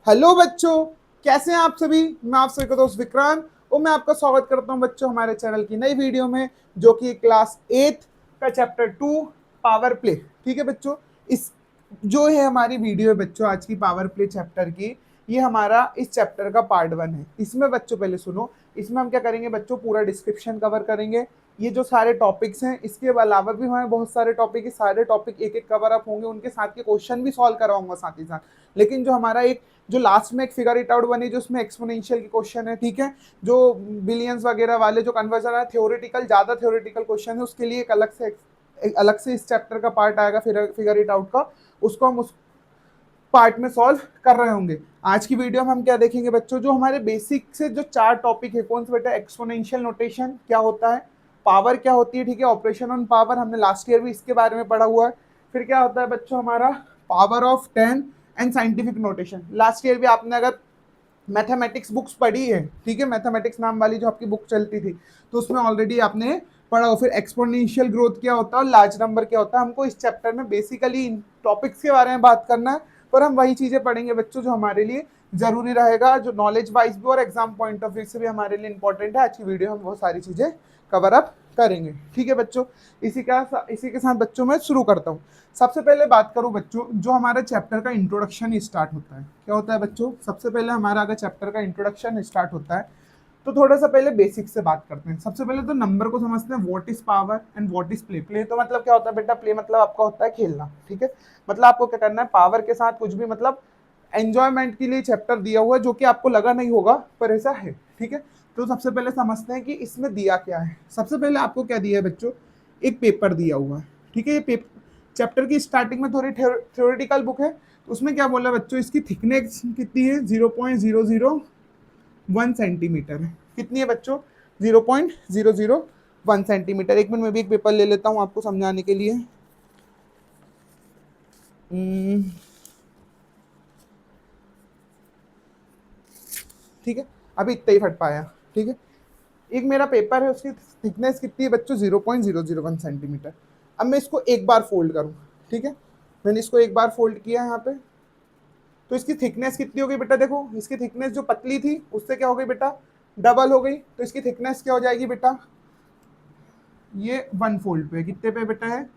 Hello बच्चों, कैसे हैं आप सभी। मैं आप सभी का दोस्त विक्रांत और मैं आपका स्वागत करता हूं बच्चों हमारे चैनल की नई वीडियो में, जो कि क्लास 8 का चैप्टर 2 पावर प्ले। ठीक है बच्चों, इस जो है हमारी वीडियो है बच्चों आज की पावर प्ले चैप्टर की, ये हमारा इस चैप्टर का पार्ट 1 है। इसमें बच्चों पहले सुनो, इसमें हम क्या करेंगे बच्चों, पूरा डिस्क्रिप्शन कवर करेंगे। ये जो सारे टॉपिक्स हैं, इसके अलावा भी हमारे बहुत सारे टॉपिक है, सारे टॉपिक एक एक कवर अप होंगे, उनके साथ के क्वेश्चन भी सॉल्व कराऊंगा साथ ही साथ। लेकिन जो हमारा एक जो लास्ट में एक फिगर इट आउट बनी, जो उसमें एक्सपोनेंशियल की क्वेश्चन है, ठीक है, जो बिलियंस वगैरह वाले जो कन्वर्जन है, थ्योरेटिकल ज्यादा थ्योरेटिकल क्वेश्चन है, उसके लिए एक अलग से इस चैप्टर का पार्ट आएगा फिगर इट आउट का, उसको हम उस पार्ट में सॉल्व कर रहे होंगे। आज की वीडियो में हम क्या देखेंगे बच्चों, जो हमारे बेसिक से जो 4 टॉपिक है, कौन से बेटा, एक्सपोनेंशियल नोटेशन क्या होता है, पावर क्या होती है, ठीक है, ऑपरेशन ऑन पावर, हमने लास्ट ईयर भी इसके बारे में पढ़ा हुआ है। फिर क्या होता है बच्चों हमारा power of 10 and scientific notation. Last year भी आपने अगर मैथमेटिक्स बुक्स पढ़ी है, ठीक है, मैथमेटिक्स नाम वाली जो आपकी बुक चलती थी, तो उसमें ऑलरेडी आपने पढ़ा हो। फिर एक्सपोनेंशियल ग्रोथ क्या होता है और लार्ज नंबर क्या होता है। हमको इस चैप्टर में बेसिकली इन टॉपिक्स के बारे में बात करना है, पर हम वही चीजें पढ़ेंगे बच्चों जो हमारे लिए जरूरी रहेगा, जो नॉलेज वाइज भी और एग्जाम पॉइंट ऑफ व्यू से भी हमारे लिए इंपॉर्टेंट है। आज की वीडियो हम वो सारी चीजें कवर अप करेंगे, ठीक है बच्चों। इसी के साथ बच्चों मैं शुरू करता हूँ। सबसे पहले बात करूं बच्चों, जो हमारे चैप्टर का इंट्रोडक्शन ही स्टार्ट होता है, क्या होता है बच्चों, सबसे पहले हमारा अगर चैप्टर का इंट्रोडक्शन स्टार्ट होता है, तो थोड़ा सा पहले बेसिक से बात करते हैं। सबसे पहले तो नंबर को समझते हैं, what is power and what is play. Play तो मतलब क्या होता है बेटा, प्ले मतलब आपका होता है खेलना, ठीक है। मतलब आपको क्या करना है, पावर के साथ कुछ भी मतलब एंजॉयमेंट के लिए चैप्टर दिया हुआ है, जो कि आपको लगा नहीं होगा पर ऐसा है, ठीक है। तो सबसे पहले समझते हैं कि इसमें दिया क्या है। सबसे पहले आपको क्या दिया है बच्चों, एक पेपर दिया हुआ है, ठीक है। ये पेपर चैप्टर की स्टार्टिंग में थोड़ी थ्योरेटिकल बुक है, तो उसमें क्या बोला बच्चों, इसकी थिकनेस कितनी है, 0.001 सेंटीमीटर है। कितनी है बच्चों, 0.001 सेंटीमीटर। एक मिनट में भी एक पेपर ले लेता हूँ आपको समझाने के लिए। ठीक है, अभी इतना ही फट पाया, ठीक है। एक मेरा पेपर है, उसकी थिकनेस कितनी है बच्चों, 0.001 सेंटीमीटर। अब मैं इसको एक बार फोल्ड करूँ, ठीक है, मैंने इसको एक बार फोल्ड किया यहाँ पे, तो इसकी थिकनेस कितनी हो गई बेटा, देखो इसकी थिकनेस जो पतली थी उससे क्या हो गई बेटा, डबल हो गई। तो इसकी थिकनेस क्या हो जाएगी बेटा, ये 1 फोल्ड पे, कितने पे बेटा है,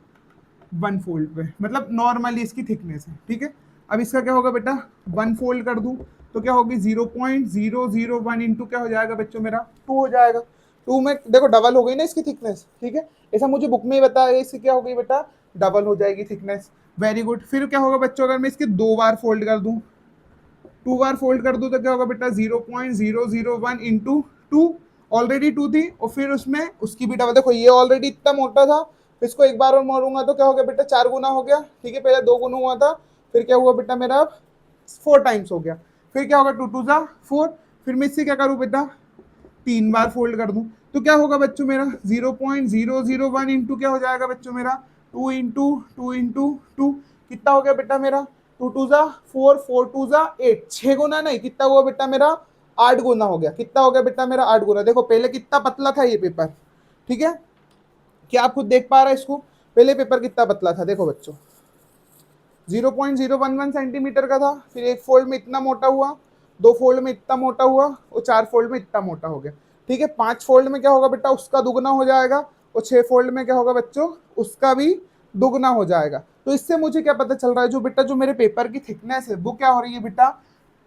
1 फोल्ड पे, मतलब नॉर्मली इसकी थिकनेस है, ठीक है। अब इसका क्या होगा बेटा, 1 फोल्ड कर दूं तो क्या होगी, 0.001 इंटू क्या हो जाएगा बच्चों मेरा, 2 हो जाएगा। 2 में देखो डबल हो गई ना इसकी थिकनेस, ठीक है। ऐसा मुझे बुक में ही बताया, इसकी क्या हो गई बेटा, डबल हो जाएगी थिकनेस। Very good. फिर क्या होगा बच्चों, अगर मैं इसके 2 बार फोल्ड कर दूं, 2 बार फोल्ड कर दूं तो क्या होगा बेटा, 0.001 इंटू 2, ऑलरेडी 2 थी, और फिर उसमें उसकी भी डबल। देखो ये ऑलरेडी इतना मोटा था, फिर इसको एक बार और मारूंगा तो क्या हो गया बेटा, 4 गुना हो गया, ठीक है। पहले 2 गुना हुआ था, फिर क्या हुआ बेटा मेरा, 4 टाइम्स हो गया। फिर क्या होगा, 2 टू जा 4। फिर मैं इससे क्या करूँ बेटा, 3 बार फोल्ड कर दूं तो क्या होगा बच्चों मेरा, 0.001 इंटू क्या हो जाएगा बच्चों मेरा, 2 इंटू 2 कितना हो गया बेटा मेरा, 2 टू जा 4, 4 टू जा 8, 6 गुना नहीं, कितना हुआ बेटा मेरा, 8 गुना हो गया। कितना हो गया बेटा मेरा, 8 गुना। देखो पहले कितना पतला था ये पेपर, ठीक है, क्या आप खुद देख पा रहे हैं इसको, पहले पेपर कितना पतला था, देखो बच्चों 0.011 सेंटीमीटर का था, फिर एक फोल्ड में इतना मोटा हुआ, 2 फोल्ड में इतना मोटा हुआ, और 4 फोल्ड में इतना मोटा हो गया, ठीक है। 5 फोल्ड में क्या होगा बेटा, उसका दुगना हो जाएगा, और 6 फोल्ड में क्या होगा बच्चों, उसका भी दुगना हो जाएगा। तो इससे मुझे क्या पता चल रहा है, जो बेटा जो मेरे पेपर की थिकनेस है वो क्या हो रही है बेटा,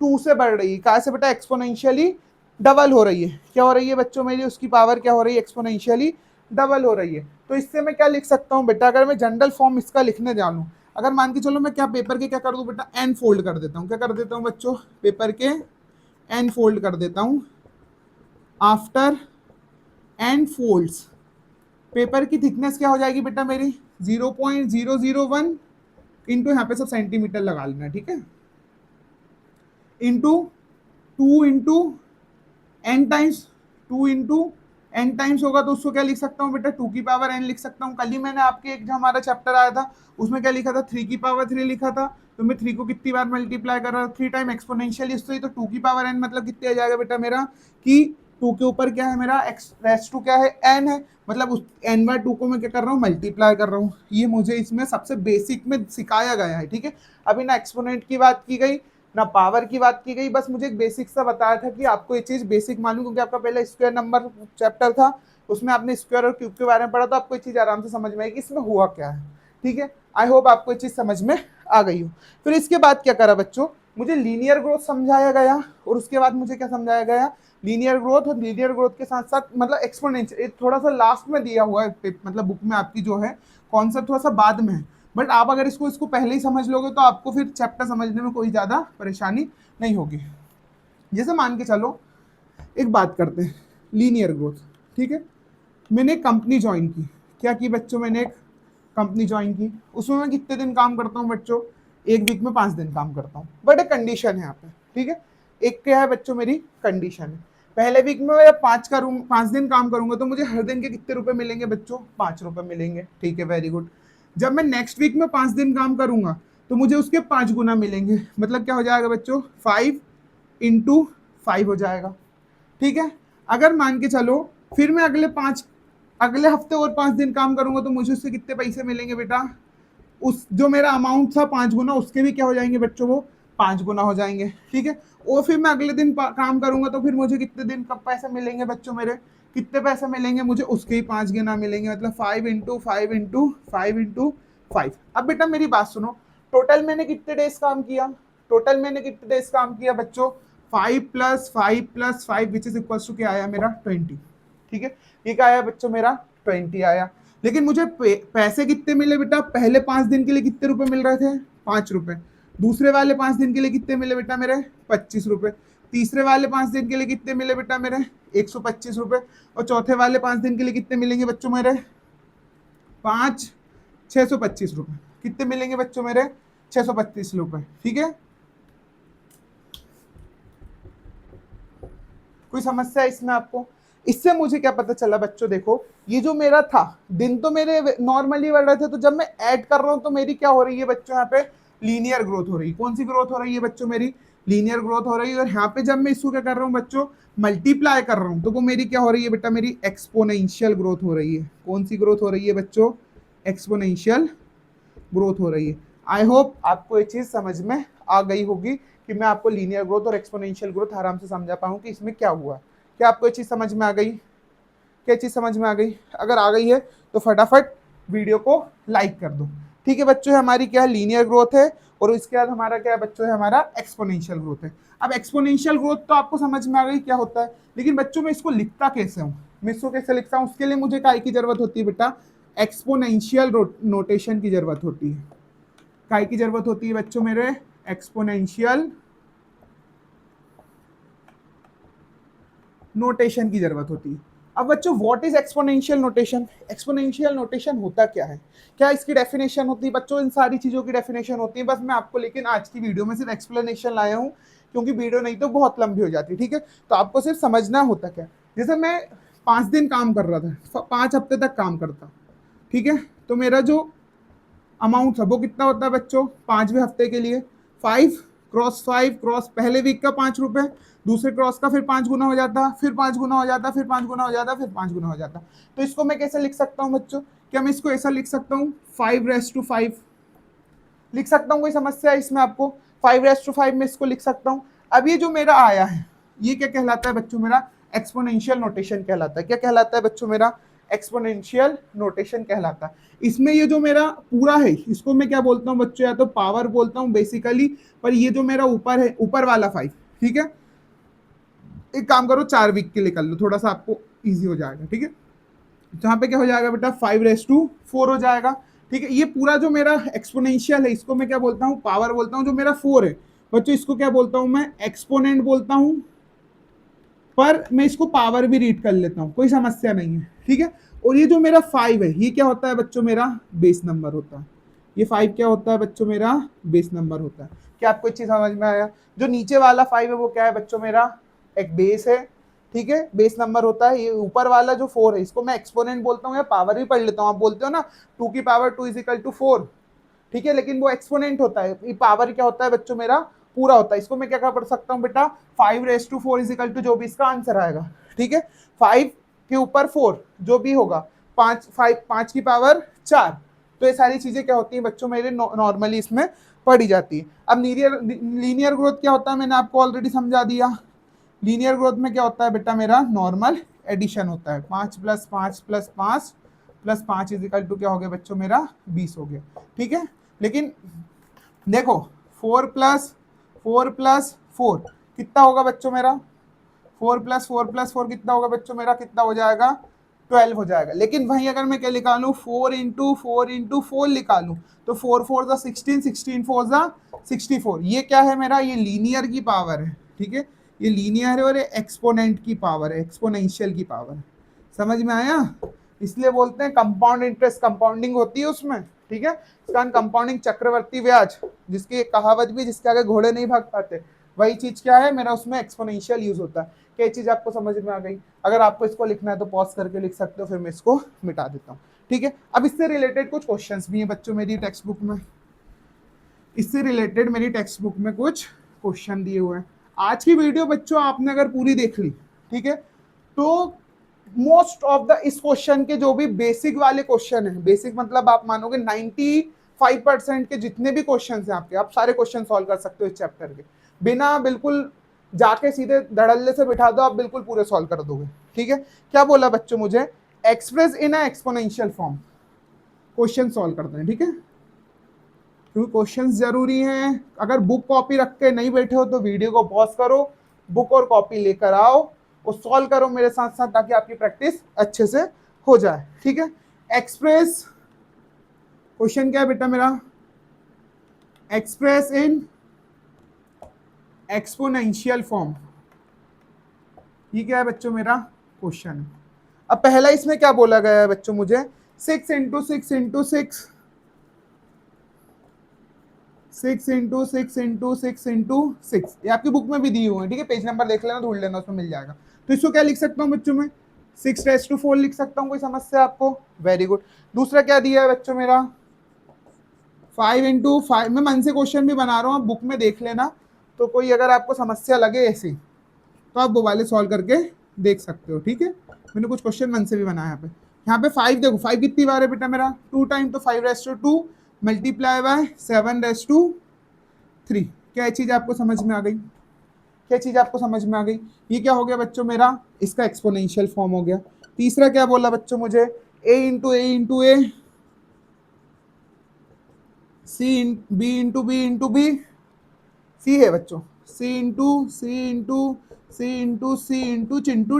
2 से बढ़ रही है। कहाँ से बेटा, एक्सपोनेंशियली डबल हो रही है। क्या हो रही है बच्चों मेरी, उसकी पावर क्या हो रही है, एक्सपोनेंशियली डबल हो रही है। तो इससे मैं क्या लिख सकता हूँ बेटा, अगर मैं जनरल फॉर्म इसका लिखने जानूँ, अगर मान के चलो मैं क्या पेपर के क्या कर दूं बेटा, एन फोल्ड कर देता हूं। क्या कर देता हूं बच्चों, पेपर के एन फोल्ड कर देता हूं। आफ्टर एन फोल्ड्स, पेपर की थिकनेस क्या हो जाएगी बेटा मेरी, 0.001 इंटू, यहाँ पे सब सेंटीमीटर लगा लेना, ठीक है, into 2 into n times, 2 into n times होगा, तो उसको क्या लिख सकता हूँ बेटा, 2 की पावर एन लिख सकता हूँ। कल ही मैंने आपके एक जो हमारा चैप्टर आया था उसमें क्या लिखा था, 3 की पावर 3 लिखा था। तो मैं 3 को कितनी बार मल्टीप्लाई कर रहा था, 3 टाइम एक्सपोनेंशियल हिस्ट्री, तो 2 की पावर एन मतलब कितने आ जाएगा बेटा मेरा, कि 2 के ऊपर क्या है मेरा, एक्स रेस टू क्या है, एन है, मतलब उस एन बाय 2 को मैं क्या कर रहा हूँ, मल्टीप्लाई कर रहा हूँ। ये मुझे इसमें सबसे बेसिक में सिखाया गया है, ठीक है। अभी ना एक्सपोनेंट की बात की गई, ना पावर की बात की गई, बस मुझे एक बेसिक सा बताया था कि आपको ये चीज बेसिक मालूम, क्योंकि आपका पहले स्क्वायर नंबर चैप्टर था, उसमें आपने स्क्वायर और क्यूब के बारे में पढ़ा, तो आपको ये चीज आराम से समझ में आई कि इसमें हुआ क्या है। ठीक है, आई होप आपको ये चीज समझ में आ गई हो। फिर इसके बाद क्या करा बच्चों, मुझे लीनियर ग्रोथ समझाया गया, और उसके बाद मुझे क्या समझाया गया, लीनियर ग्रोथ, और लीनियर ग्रोथ के साथ साथ मतलब एक्सपोनेंशियल थोड़ा सा लास्ट में दिया हुआ है, मतलब बुक में आपकी जो है कॉन्सेप्ट थोड़ा सा बाद में है, बट आप अगर इसको इसको पहले ही समझ लोगे तो आपको फिर चैप्टर समझने में कोई ज्यादा परेशानी नहीं होगी। जैसे मान के चलो, एक बात करते हैं, लीनियर ग्रोथ। ठीक है, मैंने एक कंपनी ज्वाइन की, क्या की बच्चों, मैंने एक कंपनी ज्वाइन की, उसमें मैं कितने दिन काम करता हूँ बच्चों, एक वीक में 5 दिन काम करता हूँ, बट एक कंडीशन है यहाँ पे। ठीक है, एक क्या है बच्चों, मेरी कंडीशन है, पहले वीक में मैं 5 दिन काम करूंगा तो मुझे हर दिन के कितने रुपए मिलेंगे बच्चों, 5 रुपए मिलेंगे। ठीक है, वेरी गुड। जब मैं नेक्स्ट वीक में 5 दिन काम करूंगा तो मुझे उसके 5 गुना मिलेंगे, मतलब क्या हो जाएगा बच्चों, 5 × 5 हो जाएगा। ठीक है, अगर मान के चलो फिर मैं अगले हफ्ते और 5 दिन काम करूंगा तो मुझे उससे कितने पैसे मिलेंगे बेटा, उस जो मेरा अमाउंट था 5 गुना, उसके भी क्या हो जाएंगे बच्चों, वो 5 गुना हो जाएंगे। ठीक है, और फिर मैं अगले दिन काम करूंगा तो फिर मुझे कितने दिन कब पैसे मिलेंगे बच्चों, मेरे कितने पैसे मिलेंगे, मुझे उसके ही 5 गुना मिलेंगे, मतलब 5 × 5 × 5 × 5। अब बेटा मेरी बात सुनो, टोटल मैंने कितने डेज काम किया, टोटल मैंने कितने डेज काम किया बच्चों, 5 + 5 + 5 विच इज इक्वल टू क्या आया मेरा, 20। ठीक है, ये क्या आया बच्चों मेरा, 20 आया। लेकिन मुझे पैसे कितने मिले बेटा, पहले 5 दिन के लिए कितने रुपए मिल रहे थे, 5 रुपए, दूसरे वाले 5 दिन के लिए कितने मिले बेटा मेरे, 25 रुपए, तीसरे वाले 5 दिन के लिए कितने मिले बेटा मेरे, 125 रुपए, और चौथे वाले 5 दिन के लिए कितने मिलेंगे बच्चों मेरे, 625 रुपए, कितने मिलेंगे बच्चों मेरे, 625 रुपए। ठीक है, कोई समस्या है इसमें आपको, इससे मुझे क्या पता चला बच्चों, देखो ये जो मेरा था, दिन तो मेरे नॉर्मली बढ़ रहे थे, तो जब मैं ऐड कर रहा हूं तो मेरी क्या हो रही है बच्चों, यहाँ पे लीनियर ग्रोथ हो रही है। कौन सी ग्रोथ हो रही है बच्चों, मेरी लीनियर ग्रोथ हो रही है। और यहाँ पे जब मैं इसको क्या कर रहा हूँ बच्चों, मल्टीप्लाई कर रहा हूँ, तो वो मेरी क्या हो रही है बेटा, मेरी एक्सपोनेंशियल ग्रोथ हो रही है। कौन सी ग्रोथ हो रही है बच्चों, एक्सपोनेंशियल ग्रोथ हो रही है। आई होप आपको ये चीज समझ में आ गई होगी कि मैं आपको लीनियर ग्रोथ और एक्सपोनेंशियल ग्रोथ आराम से समझा पाऊँ कि इसमें क्या हुआ। क्या आपको ये चीज समझ में आ गई, क्या चीज समझ में आ गई, अगर आ गई है तो फटाफट वीडियो को लाइक कर दो। ठीक है बच्चों, हमारी क्या है, लीनियर ग्रोथ है, और इसके बाद हमारा क्या है बच्चों, है हमारा एक्सपोनेंशियल ग्रोथ है। अब एक्सपोनेंशियल ग्रोथ तो आपको समझ में आ गई क्या होता है, लेकिन बच्चों मैं इसको लिखता कैसे हूँ, मैं इसको कैसे लिखता हूँ, उसके लिए मुझे काय की जरूरत होती है बेटा, एक्सपोनेंशियल नोटेशन की जरूरत होती है। काय की जरूरत होती है बच्चों मेरे, एक्सपोनेंशियल नोटेशन की जरूरत होती है। अब बच्चों what is exponential notation, exponential notation होता क्या है, क्या इसकी डेफिनेशन होती है बच्चों, इन सारी चीजों की डेफिनेशन होती है, बस मैं आपको लेकिन आज की वीडियो में सिर्फ एक्सप्लेनेशन लाया हूँ, क्योंकि वीडियो नहीं तो बहुत लंबी हो जाती। ठीक है, तो आपको सिर्फ समझना होता क्या, जैसे मैं 5 दिन काम कर रहा था, 5 हफ्ते तक काम करता, ठीक है, तो मेरा जो अमाउंट था वो कितना होता है बच्चों, 5वें हफ्ते के लिए 5 × 5 × पहले वीक का 5 रुपए, दूसरे क्रॉस का फिर 5 गुना हो जाता, फिर 5 गुना हो जाता, फिर 5 गुना हो जाता, फिर 5 गुना हो जाता। तो इसको मैं कैसे लिख सकता हूँ बच्चों, क्या मैं इसको ऐसा लिख सकता हूँ, 5 लिख सकता हूँ, कोई समस्या है इसमें आपको, 5 में इसको लिख सकता हूँ। अब ये जो मेरा आया है ये क्या कहलाता है बच्चों, मेरा एक्सपोनेंशियल नोटेशन कहलाता है। क्या कहलाता है बच्चों, मेरा एक्सपोनेंशियल नोटेशन कहलाता है। इसमें ये जो मेरा पूरा है इसको मैं क्या बोलता हूँ बच्चों, या तो पावर बोलता हूँ बेसिकली, पर ये जो मेरा ऊपर है, ऊपर वाला 5, ठीक है, एक काम करो 4 वीक के लिए कर लो, थोड़ा सा आपको इजी हो जाएगा। ठीक है, जहां पे क्या हो जाएगा बेटा, 5⁻4 हो जाएगा। ठीक है, ये पूरा जो मेरा एक्सपोनेंशियल है इसको मैं क्या बोलता हूँ, पावर बोलता हूँ। जो मेरा 4 है बच्चों इसको क्या बोलता हूँ मैं, एक्सपोनेंट बोलता हूँ, पर मैं इसको पावर भी रीड कर लेता हूँ, कोई समस्या नहीं है। ठीक है, और ये जो मेरा 5 है ये क्या होता है बच्चों, मेरा बेस नंबर होता है। ये 5 क्या होता है बच्चों, मेरा बेस नंबर होता है। क्या आपको एक चीज समझ में आया, जो नीचे वाला 5 है वो क्या है बच्चों, मेरा एक बेस है। ठीक है, बेस नंबर होता है। ये ऊपर वाला जो 4 है इसको मैं एक्सपोनेंट बोलता हूँ या पावर भी पढ़ लेता हूँ। आप बोलते हो ना 2 की पावर 2 = 4, ठीक है, लेकिन वो एक्सपोनेंट होता है। ये पावर क्या होता है बच्चों, मेरा पूरा होता है। इसको मैं क्या पढ़ सकता हूँ बेटा, 5⁻4 = जो भी इसका आंसर आएगा। ठीक है, 5 के ऊपर 4 जो भी होगा, 5 की पावर 4। तो ये सारी चीजें क्या होती हैं बच्चों मेरे नॉर्मली इसमें पढ़ी जाती है। अब लीनियर ग्रोथ क्या होता है मैंने आपको ऑलरेडी समझा दिया। लीनियर ग्रोथ में क्या होता है बेटा, मेरा नॉर्मल एडिशन होता है। 5 + 5 + 5 + 5 इजिकल टू क्या हो गया बच्चों, मेरा 20 हो गया। ठीक है, लेकिन देखो 4 + 4 कितना होगा बच्चों मेरा, 4 + 4 + 4 कितना होगा बच्चों मेरा, कितना हो जाएगा, 12 हो जाएगा। लेकिन वहीं अगर मैं क्या निकालूं, 4 × 4 × 4 निकालूं, तो 4 × 4 = 16, 16 × 4 = 64। ये क्या है मेरा, ये लीनियर की पावर है। ठीक है, ये लीनियर है और ये एक्सपोनेंट की पावर है, एक्सपोनेंशियल की पावर है। समझ में आया? इसलिए बोलते हैं कंपाउंड इंटरेस्ट, कंपाउंडिंग होती है उसमें। ठीक है, इसका कंपाउंडिंग चक्रवर्ती ब्याज, जिसकी एक कहावत भी, जिसके आगे घोड़े नहीं भाग पाते, वही चीज क्या है मेरा, उसमें एक्सपोनेंशियल यूज होता है। क्या चीज आपको समझ में आ गई? अगर आपको इसको लिखना है तो पॉज करके लिख सकते हो, फिर मैं इसको मिटा देता हूँ। ठीक है, अब इससे रिलेटेड कुछ क्वेश्चंस भी हैं बच्चों मेरी टेक्स्ट बुक में। इससे रिलेटेड मेरी टेक्स्ट बुक में कुछ क्वेश्चन दिए हुए हैं। आज की वीडियो बच्चों आपने अगर पूरी देख ली, ठीक है, तो मोस्ट ऑफ द इस क्वेश्चन के जो भी बेसिक वाले क्वेश्चन है, बेसिक मतलब आप मानोगे 95% के जितने भी क्वेश्चन हैं आपके, आप सारे क्वेश्चन सॉल्व कर सकते हो इस चैप्टर के बिना, बिल्कुल जाके सीधे धड़ल्ले से बिठा दो, आप बिल्कुल पूरे सॉल्व कर दोगे। ठीक है, क्या बोला बच्चों मुझे, express in a exponential form, question solve करते हैं। ठीक है, क्योंकि क्वेश्चंस जरूरी हैं। अगर बुक कॉपी रख के नहीं बैठे हो तो वीडियो को पॉज करो, बुक और कॉपी लेकर आओ और सॉल्व करो मेरे साथ साथ, ताकि आपकी प्रैक्टिस अच्छे से हो जाए। ठीक है, एक्सप्रेस, क्वेश्चन क्या है बेटा मेरा, एक्सप्रेस इन एक्सपोनेंशियल फॉर्म, ये क्या है बच्चों मेरा क्वेश्चन है। अब पहला इसमें क्या बोला गया है बच्चों मुझे, 6 × 6 × 6 6 × 6 × 6 × 6, ये आपकी बुक में भी दिए हुए हैं। ठीक है, पेज नंबर देख लेना, ढूंढ लेना, उसमें मिल जाएगा। तो इसको क्या लिख सकता हूँ बच्चों में, 6⁻4 लिख सकता हूँ। कोई समस्या आपको? Very good. दूसरा क्या दिया है बच्चों मेरा, 5 × 5, मैं मन से क्वेश्चन भी बना रहा हूँ, आप बुक में देख लेना। तो कोई अगर आपको समस्या लगे ऐसी, तो आप वो वाले सॉल्व करके देख सकते हो। ठीक है, मैंने कुछ क्वेश्चन मन से भी बनाया यहाँ पे 5 देखो, 5 कितनी बार है बेटा मेरा, 2 टाइम, तो 5⁻2 मल्टीप्लाई बाय 7⁻3। क्या चीज आपको समझ में आ गई? क्या चीज आपको समझ में आ गई? ये क्या हो गया बच्चों मेरा, इसका एक्सपोनेंशियल फॉर्म हो गया। तीसरा क्या बोला बच्चों मुझे, a × a, b सी है बच्चों, c ×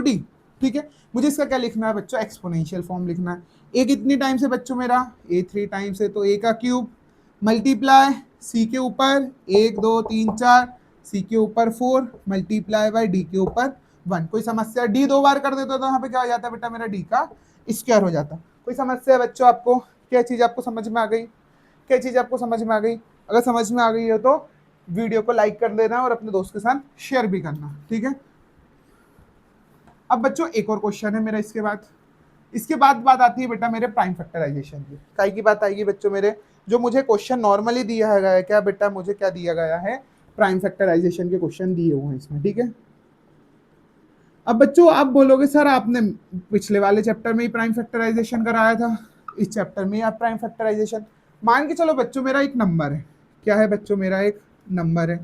d। ठीक है, मुझे इसका क्या लिखना है बच्चों, एक्सपोनेंशियल फॉर्म लिखना है। ए कितनी टाइम्स है बच्चों मेरा, ए 3 टाइम्स है, तो ए का क्यूब मल्टीप्लाई सी के ऊपर 1 2 3 4, सी के ऊपर 4 मल्टीप्लाई बाय डी के ऊपर 1। कोई समस्या? डी 2 बार कर देता तो यहाँ पे क्या हो जाता बेटा मेरा, डी का स्क्वायर हो जाता। कोई समस्या है बच्चों आपको? क्या चीज आपको समझ में आ गई? क्या चीज आपको समझ में आ गई? अगर समझ में आ गई है तो वीडियो को लाइक कर देना और अपने दोस्त के साथ शेयर भी करना। ठीक है, अब बच्चों एक और क्वेश्चन है मेरा इसके बाद बात आती है बेटा मेरे प्राइम फैक्टराइजेशन की। काय की बात आएगी बच्चों मेरे, जो मुझे क्वेश्चन नॉर्मली दिया गया है, क्या बेटा मुझे क्या दिया गया है, प्राइम फैक्टराइजेशन के क्वेश्चन दिए हुए हैं इसमें। ठीक है, अब बच्चों आप बोलोगे सर आपने पिछले वाले चैप्टर में ही प्राइम फैक्टराइजेशन कराया था, इस चैप्टर में आप प्राइम फैक्टराइजेशन, मान के चलो बच्चों मेरा एक नंबर है। क्या है बच्चों मेरा, एक नंबर है।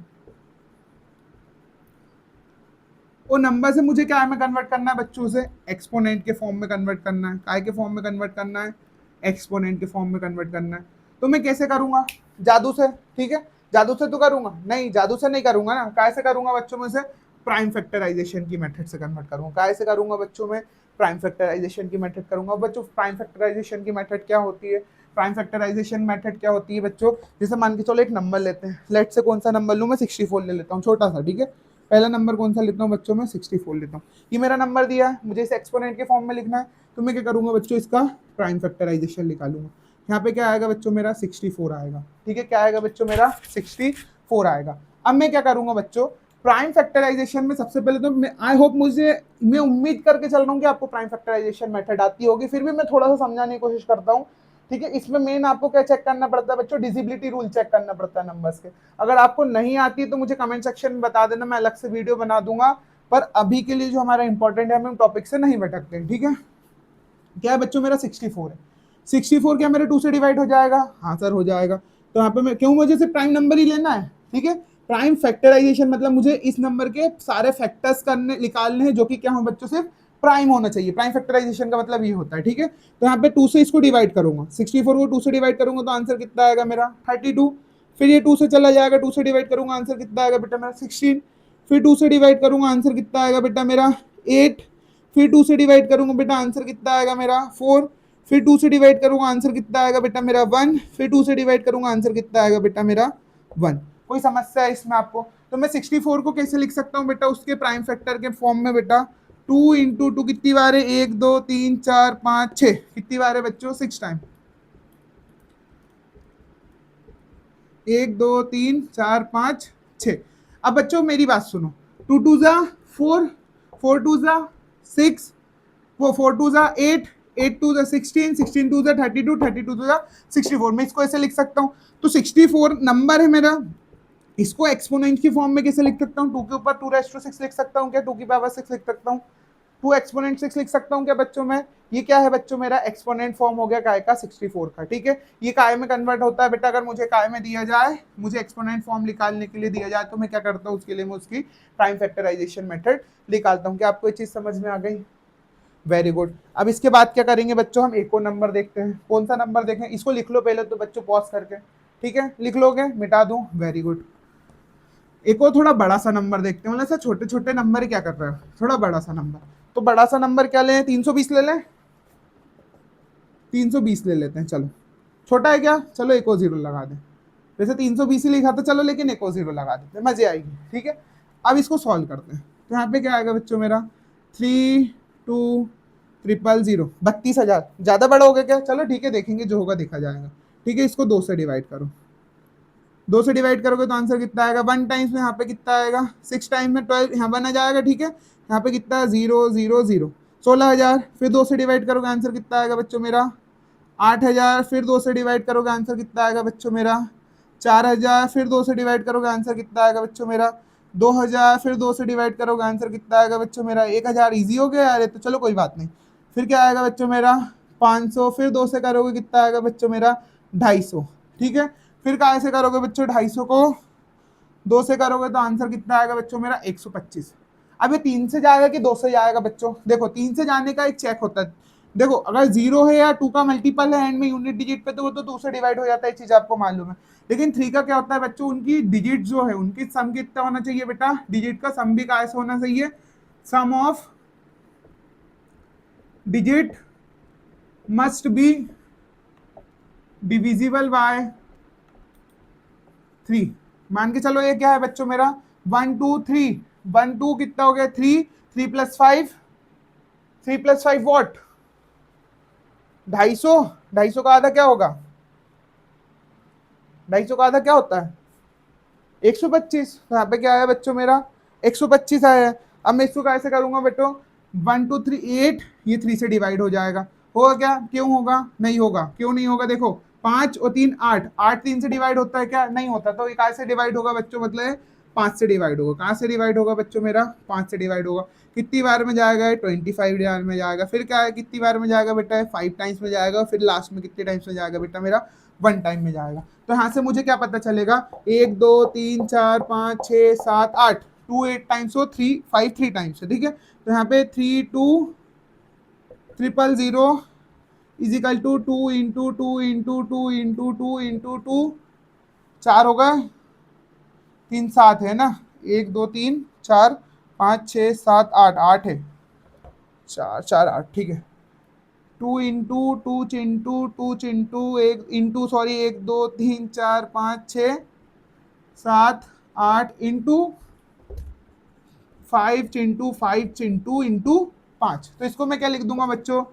वो नंबर से मुझे क्या में कन्वर्ट करना है बच्चों, से एक्सपोनेंट के फॉर्म में कन्वर्ट करना है। काय के फॉर्म में कन्वर्ट करना है, एक्सपोनेंट के फॉर्म में कन्वर्ट करना है। तो मैं कैसे करूंगा, जादू से। ठीक है, जादू से तो करूंगा नहीं, जादू से नहीं करूंगा ना, काय से करूंगा बच्चों में से, प्राइम फैक्टराइजेशन की मेथड से कन्वर्ट करूंगा। काय से करूंगा बच्चों में, प्राइम फैक्टराइजेशन की मेथड करूंगा। बच्चों प्राइम फैक्टराइजेशन की मेथड क्या होती है, प्राइम फैक्टराइजेशन मेथड क्या होती है बच्चों, जैसे मान के चलो एक नंबर लेते हैं, लेट से कौन सा नंबर लूं मैं, 64 ले लेता हूँ, छोटा सा। ठीक है, पहला नंबर कौन सा लेता हूँ बच्चों में, 64 लेता हूँ। ये मेरा नंबर दिया है, मुझे इसे एक्सपोनेंट के फॉर्म में लिखना है, तो मैं क्या करूंगा बच्चों, इसका प्राइम फैक्टराइजेशन निकालूंगा। यहाँ पे क्या आएगा बच्चों मेरा, 64 आएगा। ठीक है, क्या आएगा बच्चों मेरा, 64 आएगा। अब मैं क्या करूंगा बच्चों, प्राइम फैक्टराइजेशन में सबसे पहले तो आई होप, मैं उम्मीद करके चल रहा हूँ कि आपको प्राइम फैक्टराइजेशन मेथड आती होगी, फिर भी मैं थोड़ा सा समझाने की कोशिश करता हूँ। ठीक है, इसमें मेन आपको क्या चेक करना पड़ता है बच्चों, डिजिबिलिटी रूल चेक करना पड़ता है नंबर्स के। अगर आपको नहीं आती तो मुझे कमेंट सेक्शन में बता देना, मैं अलग से वीडियो बना दूंगा। पर अभी के लिए जो हमारा इंपॉर्टेंट है, हम टॉपिक से नहीं भटकते हैं। ठीक है, क्या है बच्चों मेरा 64 है, 64 क्या मेरे 2 से डिवाइड हो जाएगा, हाँ सर हो जाएगा। तो यहाँ पे मैं क्यों, मुझे सिर्फ प्राइम नंबर ही लेना है, ठीक है। प्राइम फैक्टराइजेशन मतलब मुझे इस नंबर के सारे फैक्टर्स करने निकालने हैं जो कि क्या हो बच्चों, सिर्फ प्राइम होना चाहिए। प्राइम फैक्टराइजेशन का मतलब ये होता है, ठीक है। तो यहाँ पे 2 से इसको डिवाइड करूंगा, 64 को 2 से डिवाइड करूंगा तो आंसर कितना आएगा मेरा 32। फिर ये 2 से चला जाएगा, 2 से डिवाइड करूंगा आंसर कितना आएगा बेटा मेरा 16। फिर 2 से डिवाइड करूंगा आंसर कितना आएगा बेटा मेरा 8। फिर 2 से डिवाइड करूंगा बेटा आंसर कितना आएगा मेरा 4। फिर 2 से डिवाइड करूंगा आंसर कितना आएगा बेटा मेरा 1। फिर 2 से डिवाइड करूंगा आंसर कितना आएगा बेटा मेरा 1। कोई समस्या है इसमें आपको? तो मैं 64 को कैसे लिख सकता हूँ बेटा, उसके प्राइम फैक्टर के फॉर्म में बेटा 2 इंटू टू कितनी बार है, 1 2 3 4 5 6, कितनी बार है बच्चों 6 टाइम, 1 2 3 4 5 6। अब बच्चों मेरी बात सुनो, 2 2 जा 4, 4 2 जा 6, वो 4 2 जा 8, 8 2 जा 16, 16 2 जा 32, 32 2 जा 64। मैं इसको ऐसे लिख सकता हूँ। तो 64 नंबर है मेरा, इसको एक्सपोनेंट की फॉर्म में कैसे लिख सकता हूँ, 2 के ऊपर 2 रेज़ टू 6 लिख सकता हूँ क्या, 2 की पावर 6 लिख सकता हूँ, 2 एक्सपोनेंट 6 लिख सकता हूँ क्या बच्चों में। ये क्या है बच्चों, मेरा एक्सपोनेंट फॉर्म हो गया काय का 64 का, ठीक है। ये काय में कन्वर्ट होता है बेटा, अगर मुझे काय में दिया जाए, मुझे एक्सपोनेंट फॉर्म निकालने के लिए दिया जाए तो मैं क्या करता हूँ, उसके लिए मैं उसकी प्राइम फैक्टराइजेशन मेथड निकालता हूँ। क्या आपको ये चीज समझ में आ गई? Very good. अब इसके बाद क्या करेंगे बच्चों, हम एक और नंबर देखते हैं। कौन सा नंबर देखें, इसको लिख लो पहले तो बच्चों पॉज करके, ठीक है, लिख लोगे, मिटा दूं, वेरी गुड। एक और थोड़ा बड़ा सा नंबर देखते हैं, मतलब सर छोटे छोटे नंबर क्या कर रहे हो, थोड़ा बड़ा सा नंबर। तो बड़ा सा नंबर क्या लें, 320 ले लें, 320 ले लेते हैं, चलो। छोटा है क्या, चलो एक और जीरो लगा दें। वैसे 320 ही लिखा था, चलो लेकिन एक और जीरो लगा देते हैं, मजे आएगी, ठीक है। अब इसको सॉल्व करते हैं। तो यहाँ पे क्या आएगा बच्चों मेरा 32,000, 32,000। ज्यादा बड़ा हो गया क्या, चलो ठीक है, देखेंगे जो होगा देखा जाएगा, ठीक है। इसको 2 से डिवाइड करो, 2 से डिवाइड करोगे तो आंसर कितना आएगा, 1 टाइम्स में यहाँ पे कितना आएगा, 6 टाइम्स में 12, यहाँ 1 आ जाएगा, ठीक है। यहाँ पे कितना 0 0 0, 16,000। फिर 2 से डिवाइड करोगे आंसर कितना आएगा बच्चों मेरा 8,000। फिर 2 से डिवाइड करोगे आंसर कितना आएगा बच्चों मेरा 4,000। फिर 2 से डिवाइड करोगे आंसर कितना आएगा बच्चों मेरा 2,000। फिर 2 से डिवाइड करोगे आंसर कितना आएगा बच्चों मेरा 1,000। ईजी हो गया यार, तो चलो कोई बात नहीं। फिर क्या आएगा बच्चों मेरा 500। फिर 2 से करोगे कितना आएगा बच्चों मेरा 250, ठीक है। फिर कहाँ से करोगे बच्चों 250 को 2 से करोगे तो आंसर कितना आएगा बच्चों मेरा 125। अब ये 3 से जाएगा कि 2 से जाएगा बच्चों, देखो 3 से जाने का एक चेक होता है। देखो अगर 0 है या 2 का मल्टीपल है एंड में यूनिट डिजिट पे, तो वो तो 2 से डिवाइड हो जाता है, चीज आपको मालूम है। लेकिन 3 का क्या होता है बच्चों, उनकी डिजिट जो है उनकी सम कितना होना चाहिए बेटा, डिजिट का सम भी कैसे होना चाहिए, sum of digit must be divisible by 3। मान के चलो ये क्या है बच्चों मेरा 1 2 3, 1 2 कितना हो गया 3, 3 प्लस 5, 3 प्लस 5 वॉट 250। 250 का आधा क्या होगा, 250 का आधा क्या होता है 125। तो यहाँ पे क्या आया बच्चों मेरा 125 आया है। अब मैं इसको कैसे करूंगा बेटो 1 2 3 8, ये 3 से डिवाइड हो जाएगा, होगा क्या, क्यों होगा, नहीं होगा, क्यों नहीं होगा, देखो 5 और 3 8, 8 3 से डिवाइड होता है क्या, नहीं होता। तो ये कहाँ से डिवाइड होगा बच्चों, मतलब 5 से डिवाइड होगा। कहाँ से डिवाइड होगा बच्चों मेरा 5 से डिवाइड होगा। कितनी बार में जाएगा 25 बार में जाएगा। फिर क्या है कितनी बार में जाएगा बेटा 5 टाइम्स में जाएगा। फिर लास्ट में कितने टाइम्स में जाएगा बेटा मेरा 1 टाइम में जाएगा। तो यहाँ से मुझे क्या पता चलेगा 1 2 3 4 5 6 7 8, 2 8 टाइम्स हो 3 5 3 टाइम्स है, ठीक है। तो यहाँ पे 3 2 000 is equal to 2 into 2 into 2 into 2 into 2, 4 होगा 3 7 है ना, 1 2 3 4 5 6 7 8, 8 है, 4 4 8, ठीक है। 2 into 2 Chintu 2 Chintu 1 into sorry 1 2 3 4 5 6 7 8 into 5 Chintu 5 Chintu into 5। तो इसको मैं क्या लिख दूंगा बच्चों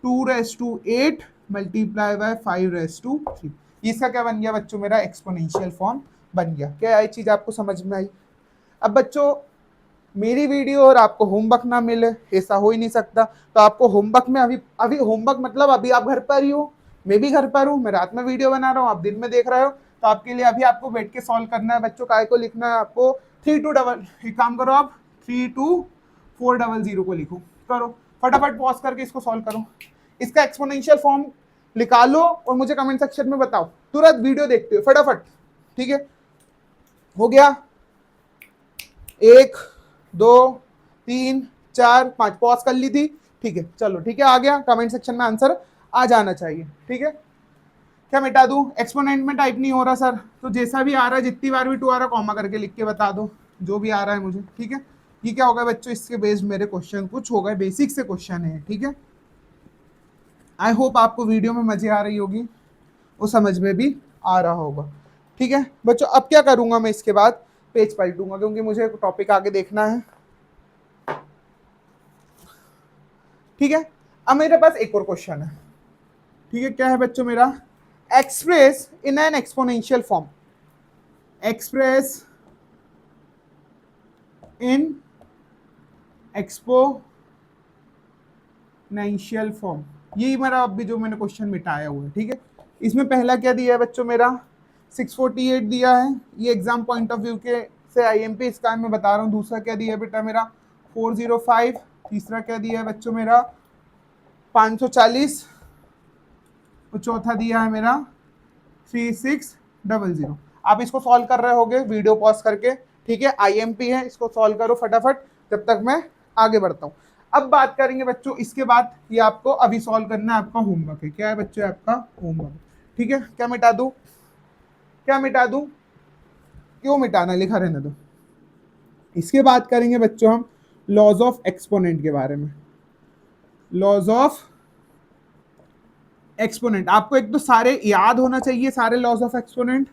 2⁻8 मल्टीप्लाई बाय 5⁻3। इसका क्या बन गया बच्चों मेरा एक्सपोनेंशियल फॉर्म बन गया। क्या ये चीज आपको समझ में आई? अब बच्चों मेरी वीडियो और आपको होमवर्क ना मिले ऐसा हो ही नहीं सकता। तो आपको होमवर्क में अभी अभी होमवर्क मतलब अभी आप घर पर ही हो, मैं भी घर पर हूँ, मैं रात में वीडियो बना रहा हूँ, आप दिन में देख रहे हो। तो आपके लिए अभी आपको बैठ के सॉल्व करना है बच्चों। काय को लिखना है आपको 3 2 डबल, एक काम करो आप 32400 को लिखो, करो फटाफट पॉज करके इसको सॉल्व करो। इसका एक्सपोनेंशियल फॉर्म निकालो और मुझे कमेंट सेक्शन में बताओ, तुरंत वीडियो देखते हो फटाफट। ठीक है, हो गया, 1 2 3 4 5, पॉज कर ली थी। ठीक है, चलो ठीक है, आ गया कमेंट सेक्शन में आंसर आ जाना चाहिए। ठीक है, क्या मिटा दूं? एक्सपोनेंट में टाइप नहीं हो रहा सर, तो जैसा भी आ रहा है, जितनी बार भी 2 आ रहा है कॉमा करके लिख के बता दो, जो भी आ रहा है मुझे। ठीक है, ये क्या होगा बच्चों, इसके बेस्ड मेरे क्वेश्चन कुछ हो गए, बेसिक से क्वेश्चन है। ठीक है, आई होप आपको वीडियो में मजे आ रही होगी, वो समझ में भी आ रहा होगा। ठीक है बच्चों, अब क्या करूंगा मैं, इसके बाद पेज पलटूंगा क्योंकि मुझे टॉपिक आगे देखना है। ठीक है, अब मेरे पास एक और क्वेश्चन है। ठीक है, क्या है बच्चों मेरा, express in an exponential form, express in exponential form, यही मेरा अभी जो मैंने क्वेश्चन मिटाया हुआ है। ठीक है, इसमें पहला क्या दिया है बच्चों मेरा, 648 दिया है, ये एग्जाम पॉइंट ऑफ व्यू के से आईएमपी इसका मैं बता रहा हूँ। दूसरा क्या दिया है बेटा मेरा, 405। तीसरा क्या दिया है बच्चों मेरा, 540। और चौथा दिया है मेरा 3600। आप इसको सॉल्व कर रहे होगे वीडियो पॉज करके। ठीक है, आईएमपी है, इसको सॉल्व करो फटाफट जब तक मैं आगे बढ़ता हूँ। अब बात करेंगे बच्चों इसके बाद, ये आपको अभी सॉल्व करना है, आपका होमवर्क है। क्या है बच्चों, आपका होमवर्क। ठीक है, क्या मिटा दूं, क्या मिटा दूं, क्यों मिटाना, लिखा रहने दो। इसके बाद करेंगे बच्चों हम लॉज ऑफ एक्सपोनेंट के बारे में। लॉज ऑफ एक्सपोनेंट, आपको एक तो सारे याद होना चाहिए, सारे लॉज ऑफ एक्सपोनेंट,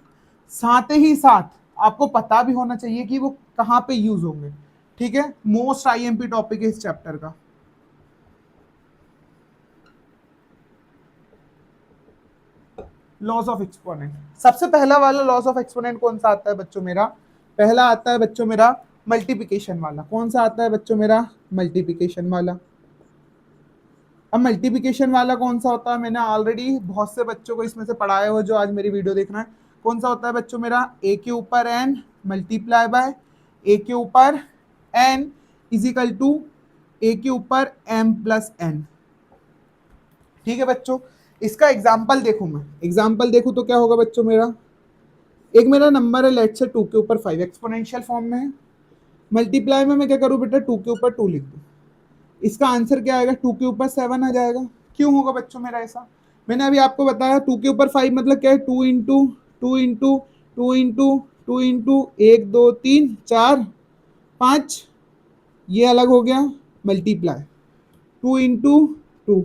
साथ ही साथ आपको पता भी होना चाहिए कि वो कहां पे यूज होंगे। ठीक है, मोस्ट आईएमपी टॉपिक है इस चैप्टर का। लॉज ऑफ एक्सपोनेंट, सबसे पहला वाला लॉज ऑफ एक्सपोनेंट कौन सा आता है बच्चों मेरा, पहला आता है बच्चों मेरा मल्टीप्लिकेशन वाला। कौन सा आता है बच्चों मेरा, मल्टीप्लिकेशन वाला। अब मल्टीप्लिकेशन वाला कौन सा होता है, मैंने ऑलरेडी बहुत से बच्चों को इसमें से पढ़ाया हुआ जो आज मेरी वीडियो देख रहे हैं। कौन सा होता है बच्चों मेरा, ए के ऊपर एन मल्टीप्लाई बाय ए के ऊपर एन इजिकल टू ए के ऊपर एम प्लस एन। ठीक है बच्चों, इसका एग्जाम्पल देखूं मैं, एग्जाम्पल देखूं तो क्या होगा बच्चों मेरा, एक मेरा नंबर है लेट से 2 के ऊपर 5, एक्सपोनेंशियल फॉर्म में है। मल्टीप्लाई में मैं क्या करूं बेटा, 2 के ऊपर 2 लिख दूं। इसका आंसर क्या आएगा, 2 के ऊपर 7 आ जाएगा। क्यों होगा बच्चों मेरा ऐसा, मैंने अभी आपको बताया 2 के ऊपर 5 मतलब क्या है, 2 इंटू 2 इंटू 2 इंटू 2 इंटू 1 2 3 4 5, ये अलग हो गया मल्टीप्लाई 2 इंटू 2।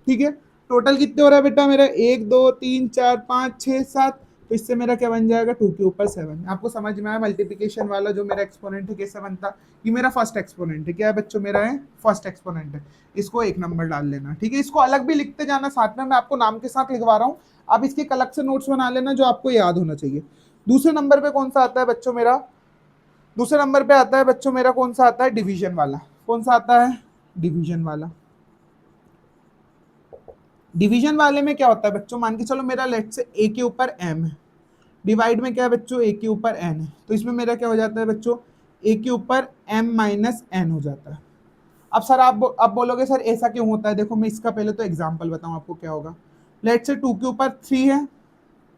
ठीक है, टोटल कितने हो रहा है बेटा मेरा, 1 2 3 4 5 6 7, तो इससे मेरा क्या बन जाएगा, 2 के ऊपर 7। आपको समझ में आया मल्टीप्लिकेशन वाला जो मेरा एक्सपोनेंट है कैसे बनता, ये मेरा फर्स्ट एक्सपोनेंट है। क्या है बच्चों मेरा, है फर्स्ट एक्सपोनेंट है, इसको 1 नंबर डाल लेना। ठीक है, इसको अलग भी लिखते जाना, साथ में मैं आपको नाम के साथ लिखवा रहा हूँ, आप इसके अलग से नोट्स बना लेना जो आपको याद होना चाहिए। दूसरे नंबर पे कौन सा आता है बच्चों मेरा, दूसरे नंबर पे आता है बच्चों मेरा कौन सा आता है, डिवीजन वाला। कौन सा आता है, डिवीजन वाला। डिवीजन वाले में क्या होता है बच्चों, मान के चलो मेरा लेट से ए के ऊपर एम है, डिवाइड में क्या है बच्चों, ए के ऊपर एन है, तो इसमें मेरा क्या हो जाता है बच्चों, ए के ऊपर एम माइनस एन हो जाता है। अब सर आप बोलोगे सर ऐसा क्यों होता है, देखो मैं इसका पहले तो एग्जांपल बताऊं आपको क्या होगा। लेट से 2 के ऊपर 3 है,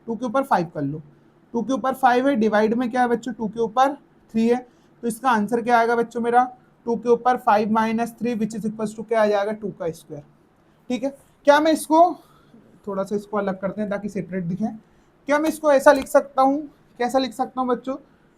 2 के ऊपर 5 कर लो, 2 के ऊपर 5 है, डिवाइड में क्या है बच्चों, 2 के ऊपर 3 है, तो इसका आंसर क्या आएगा बच्चों मेरा, 2 के ऊपर 5 minus 3 which is equal to क्या आ जाएगा, 2 का स्क्वायर। ठीक है, क्या मैं इसको थोड़ा सा इसको अलग करते हैं ताकि सेपरेट दिखे, क्या मैं इसको ऐसा लिख सकता हूँ, कैसा लिख सकता हूँ बच्चों,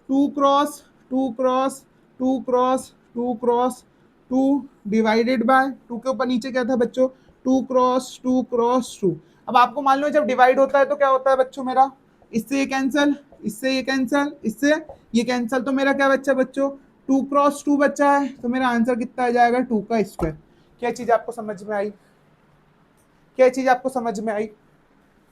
2 cross 2 cross 2 cross 2 cross 2 divided by 2 के ऊपर नीचे क्या था बच्चों, 2 क्रॉस 2 क्रॉस 2। अब आपको मान लो जब डिवाइड होता है तो क्या होता है बच्चों मेरा, इससे ये कैंसल, इससे ये कैंसल, इससे ये कैंसल, तो मेरा क्या बच्चा बच्चों, 2 क्रॉस 2 बच्चा है, तो मेरा आंसर कितना आ जाएगा, 2 का स्क्वायर। क्या चीज आपको समझ में आई, क्या चीज आपको समझ में आई।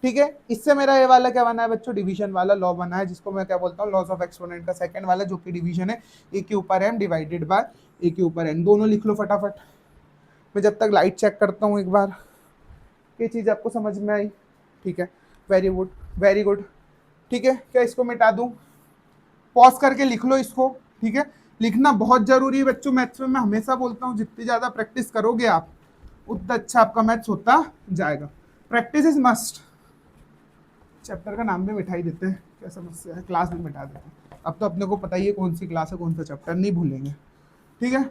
ठीक है, इससे मेरा ये वाला क्या बना है बच्चों, डिवीजन वाला लॉ बना है, जिसको मैं क्या बोलता हूँ, लॉज ऑफ एक्सपोनेंट का सेकंड वाला, जो कि डिवीजन है, ए के ऊपर एम डिवाइडेड बाय ए के ऊपर एन। दोनों लिख लो फटाफट, मैं जब तक लाइट चेक करता हूँ एक बार, ये चीज आपको समझ में आई। ठीक है, वेरी गुड वेरी गुड। ठीक है, क्या इसको मिटा दूं, पॉज करके लिख लो इसको। ठीक है, लिखना बहुत जरूरी है बच्चों, मैथ्स में मैं हमेशा बोलता हूँ जितनी ज्यादा प्रैक्टिस करोगे आप उतना अच्छा आपका मैथ्स होता जाएगा। Practice is must. चैप्टर का नाम भी मिटा ही देते हैं, क्या समस्या है, क्लास भी मिटा देते हैं। अब तो अपने को पता ही है कौन सी क्लास है, कौन सा चैप्टर, नहीं भूलेंगे। ठीक है,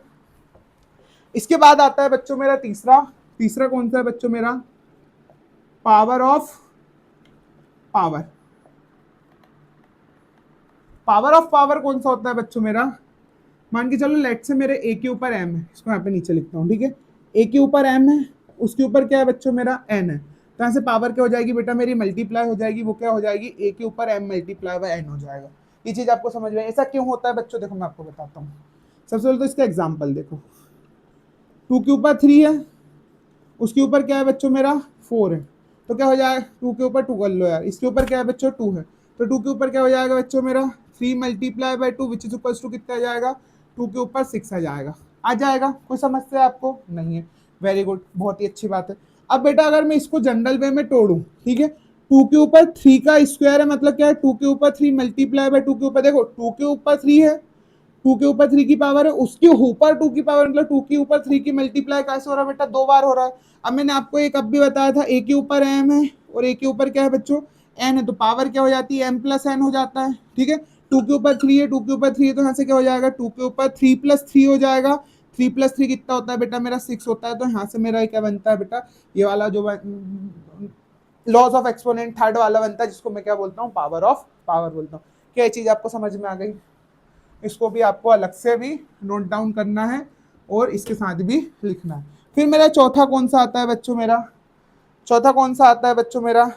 इसके बाद आता है बच्चों मेरा तीसरा। तीसरा कौन सा है बच्चों मेरा? Power of power. Power of power कौन सा होता है बच्चों मेरा? मान के चलो लेट से मेरे ए के ऊपर एम है, इसको यहाँ पे नीचे लिखता हूँ, ठीक है। ए के ऊपर एम है, उसके ऊपर क्या है बच्चों मेरा? एन है। तो यहाँ से पावर क्या हो जाएगी बेटा मेरी? मल्टीप्लाई हो जाएगी। वो क्या हो जाएगी? ए के ऊपर एम मल्टीप्लाई बाय एन हो जाएगा। ये चीज आपको समझ में? ऐसा क्यों होता है बच्चों? देखो मैं आपको बताता हूँ। सबसे पहले तो इसका एग्जाम्पल देखो। 2 के ऊपर 3 है, उसके ऊपर क्या है बच्चों मेरा? 4 है। तो क्या हो जाएगा? 2 के ऊपर 2 कर लो यार, इसके ऊपर क्या है बच्चों? 2 है। तो 2 के ऊपर क्या हो जाएगा बच्चों मेरा? 3 multiply by 2 which is equals to कितना आ जाएगा? 2 के ऊपर 6 आ जाएगा। आ जाएगा? कोई समस्या है आपको? नहीं है। वेरी गुड, बहुत ही अच्छी बात है। अब बेटा अगर मैं इसको जनरल वे में तोड़ू, ठीक है, 2 के ऊपर 3 का स्क्वायर है, मतलब क्या है? 2 के ऊपर 3 मल्टीप्लाई बाय 2 के ऊपर, देखो 2 के ऊपर 3 है, 2 के ऊपर 3 की पावर है, उसके ऊपर 2 की पावर, मतलब 2 के ऊपर 3 की मल्टीप्लाई कैसे हो रहा है बेटा? 2 बार हो रहा है। अब मैंने आपको एक अब भी बताया था, ए के ऊपर एम है और ए के ऊपर क्या है बच्चों? एन है। तो पावर क्या हो जाती है? एम प्लस एन हो जाता है। ठीक है, 2 के ऊपर 3 है, 2 के ऊपर 3 है, तो यहाँ से क्या हो जाएगा? 2 के ऊपर 3 प्लस 3 हो जाएगा। 3 प्लस 3 कितना होता है बेटा मेरा? 6 होता है। तो यहाँ से मेरा क्या बनता है बेटा? ये वाला जो लॉज ऑफ एक्सपोनेंट थर्ड वाला बनता है, जिसको मैं क्या बोलता हूँ? पावर ऑफ पावर बोलता हूँ। क्या ये चीज आपको समझ में आ गई? इसको भी आपको अलग से भी नोट डाउन करना है और इसके साथ भी लिखना है। फिर मेरा चौथा कौन सा आता है बच्चों मेरा? चौथा कौन सा आता है बच्चों मेरा?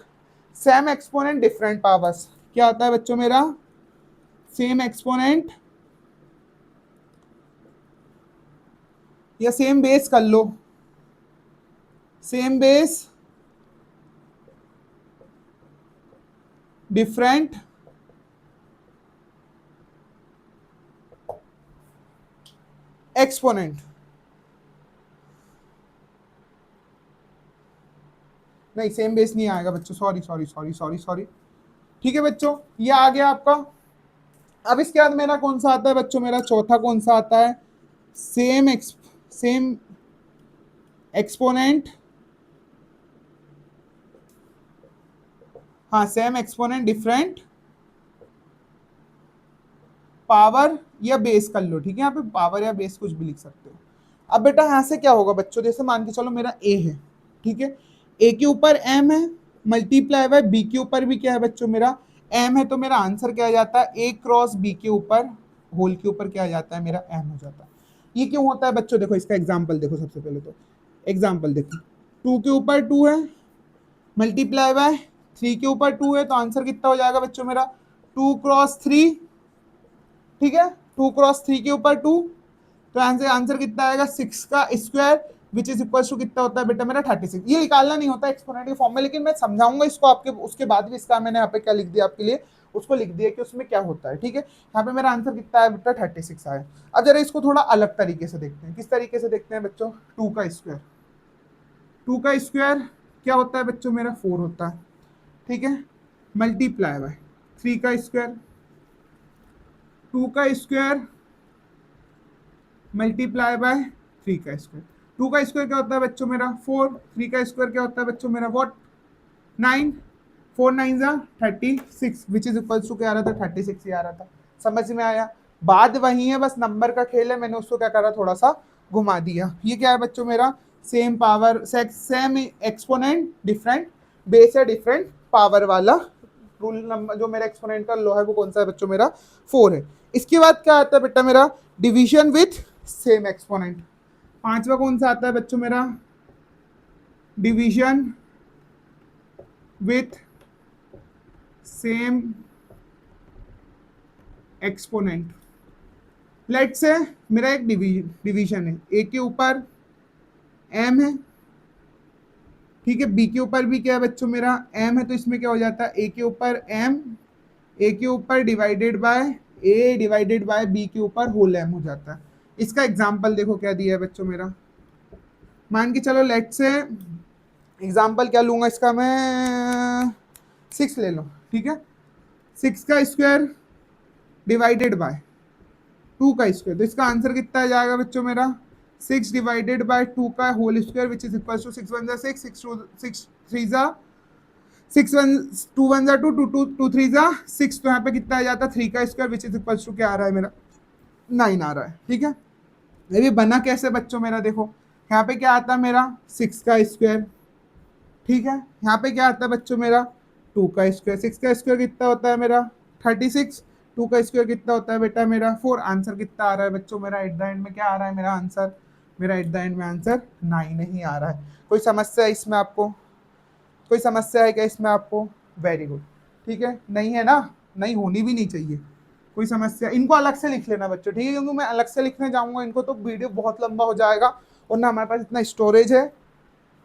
Same exponent different powers. क्या आता है बच्चों मेरा? सेम एक्सपोनेंट या सेम बेस कर लो, सेम बेस डिफरेंट एक्सपोनेंट। नहीं, सेम बेस नहीं आएगा बच्चों, sorry sorry sorry sorry sorry. ठीक है बच्चों, ये आ गया आपका। अब इसके बाद मेरा कौन सा आता है बच्चों मेरा? चौथा कौन सा आता है? सेम एक्सपोनेंट, हाँ सेम एक्सपोनेंट डिफरेंट पावर या बेस कर लो। ठीक है, यहाँ पे पावर या बेस कुछ भी लिख सकते हो। अब बेटा यहाँ से क्या होगा बच्चों? जैसे मान के चलो मेरा ए है, ठीक है, ए के ऊपर एम है मल्टीप्लाई बाय बी के ऊपर भी क्या है बच्चों मेरा? एम है। तो मेरा आंसर क्या आ जाता है? ए क्रॉस बी के ऊपर होल के ऊपर क्या आ जाता है? मेरा एम हो जाता है। ये क्यों होता है बच्चों? देखो इसका एग्जाम्पल देखो। सबसे पहले तो एग्जाम्पल देखो, 2 के ऊपर 2 है मल्टीप्लाई बाय 3 के ऊपर 2 है, तो आंसर कितना हो जाएगा बच्चों मेरा? 2 क्रॉस 3। ठीक है, 2 क्रॉस 3 के ऊपर 2, तो आंसर आंसर कितना आएगा? 6 का square which is equal to कितना होता है बेटा मेरा? 36। ये निकालना नहीं होता एक्सपोनेंट के फॉर्म में, लेकिन मैं समझाऊंगा इसको आपके, उसके बाद भी इसका मैंने यहाँ पे क्या लिख दिया आपके लिए, उसको लिख दिया कि उसमें क्या होता है। ठीक है, यहाँ पे मेरा आंसर कितना है बेटा? 36 आया। अब जरा इसको थोड़ा अलग तरीके से देखते हैं। किस तरीके से देखते हैं बच्चों? 2 का स्क्वायर। 2 का स्क्वायर क्या होता है बच्चों मेरा? 4 होता है। ठीक है, मल्टीप्लाई बाय 3 का स्क्वायर, 2 का स्क्वायर मल्टीप्लाई बाय 3 का स्क्वायर। 2 का स्क्वायर क्या होता है बच्चों मेरा? 4। 3 का स्क्वायर क्या होता है बच्चों मेरा? व्हाट? 9। 4 9 जा 36 विच इज इक्वल टू क्या आ रहा था? 36 ही आ रहा था। समझ में आया? बात वही है, बस नंबर का खेल है, मैंने उसको क्या करा? थोड़ा सा घुमा दिया। ये क्या है बच्चों मेरा? Same power, same exponent different base है, डिफरेंट पावर वाला रूल नंबर। जो मेरा एक्सपोनेंट का लो है वो कौन सा है बच्चों मेरा? 4 है। इसके बाद क्या आता है बेटा मेरा? Division with same exponent. पांचवा कौन सा आता है बच्चों मेरा? Division with same exponent. Let say मेरा एक डिवीजन है, ए के ऊपर एम है, ठीक है, बी के ऊपर भी क्या है बच्चों मेरा? एम है। तो इसमें क्या हो जाता है? ए के ऊपर एम, ए के ऊपर divided by A divided by B के ऊपर होल एम हो जाता है। इसका एग्जाम्पल देखो क्या दिया है बच्चों मेरा। मान के चलो लेट से एग्जाम्पल क्या लूंगा इसका मैं? 6 ले लो। ठीक है, 6 का स्क्वायर डिवाइडेड बाय 2 का स्क्वायर, तो इसका आंसर कितना आ जाएगा बच्चों मेरा? 6 डिवाइडेड बाय 2 का whole square which is equal to 6 1 6 6 3 6 1 2 1 2 2 2 2 3 6, तो यहाँ पे कितना आ जाता है 3 का square which is equal to क्या आ रहा है मेरा 9 आ रहा है। ठीक है, ये भी बना कैसे बच्चों मेरा, देखो यहाँ पे क्या आता है मेरा 6 का स्क्वायर, ठीक है, यहाँ पे क्या आता है बच्चों मेरा 2 का स्क्वायर, 6 का स्क्वायर कितना होता है मेरा 36, 2 का स्क्वायर कितना होता है बेटा मेरा 4, आंसर कितना आ रहा है बच्चों मेरा एट द एंड में, क्या आ रहा है मेरा आंसर, मेरा एट द एंड में आंसर 9 नहीं आ रहा है। कोई समस्या है इसमें आपको, कोई समस्या है क्या इसमें आपको? वेरी गुड, ठीक है, नहीं है ना, नहीं होनी भी नहीं चाहिए कोई समस्या। इनको अलग से लिख लेना बच्चों, ठीक है, क्योंकि मैं अलग से लिखने जाऊंगा इनको तो वीडियो बहुत लंबा हो जाएगा और ना हमारे पास इतना स्टोरेज है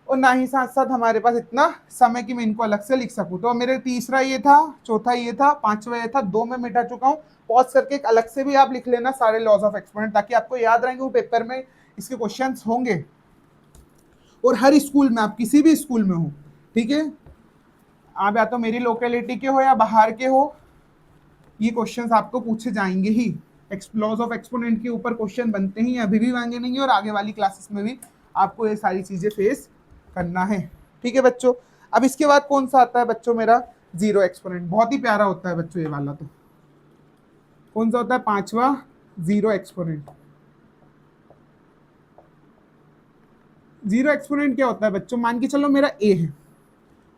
और ना ही साथ साथ हमारे पास इतना समय कि मैं इनको अलग से लिख सकूं। तो मेरे तीसरा ये था, चौथा ये था, पांचवा ये था, 2 में मिटा चुका हूँ। पॉज करके एक अलग से भी आप लिख लेना सारे लॉज ऑफ एक्सपोनेंट, ताकि आपको याद रहेंगे, वो पेपर में इसके क्वेश्चंस होंगे और हर स्कूल में, आप किसी भी स्कूल में हो, ठीक है, आप या तो मेरी लोकेलिटी के हो या बाहर के हो, ये क्वेश्चंस आपको पूछे जाएंगे ही। लॉज ऑफ एक्सपोनेंट के ऊपर क्वेश्चन बनते ही, अभी भी मांगे नहीं और आगे वाली क्लासेस में भी आपको ये सारी चीजें फेस करना है। ठीक है बच्चों, अब इसके बाद कौन सा आता है बच्चों मेरा जीरो एक्सपोनेंट, बहुत ही प्यारा होता है बच्चों ये वाला। तो कौन सा होता है पांचवा जीरो एक्सपोनेंट। जीरो एक्सपोनेंट क्या होता है बच्चों, मान के चलो मेरा ए है,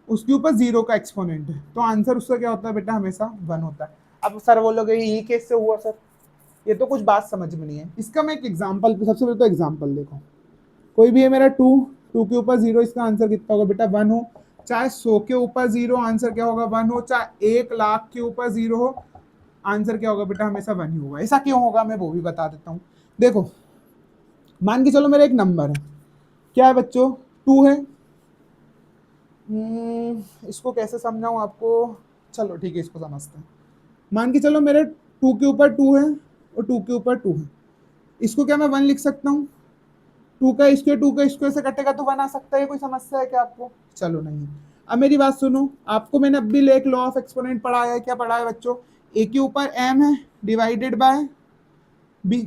उसके ऊपर जीरो का एक्सपोनेंट है, तो आंसर उसका क्या होता है बेटा हमेशा 1 होता है। अब सर बोलोगे ये केस से हुआ सर, ये तो कुछ बात समझ में नहीं है। इसका मैं एक एग्जांपल, सबसे पहले तो एग्जांपल देखो, कोई भी है मेरा 2, 2 के ऊपर 0, इसका आंसर कितना होगा बेटा 1 हो। चाहे 100 के ऊपर 0, आंसर क्या होगा 1 हो। चाहे 1 लाख के ऊपर 0 हो, आंसर क्या होगा बेटा हमेशा 1 ही होगा। ऐसा क्यों होगा मैं वो भी बता देता हूँ। देखो मान के चलो मेरा एक नंबर है, क्या है बच्चों 2 है। इसको कैसे समझाऊं आपको, चलो ठीक है इसको समझते हैं। मान के चलो मेरे 2 के ऊपर 2 है और 2 के ऊपर 2 है, इसको क्या मैं 1 लिख सकता हूँ? 2 का स्क्वायर से कटेगा तो 1 आ सकता है, कोई समस्या है क्या आपको? चलो नहीं। अब मेरी बात सुनो, आपको मैंने अभी एक लॉ ऑफ एक्सपोनेंट पढ़ाया है, क्या पढ़ाया है बच्चों? ए के ऊपर एम है डिवाइडेड बाय बी,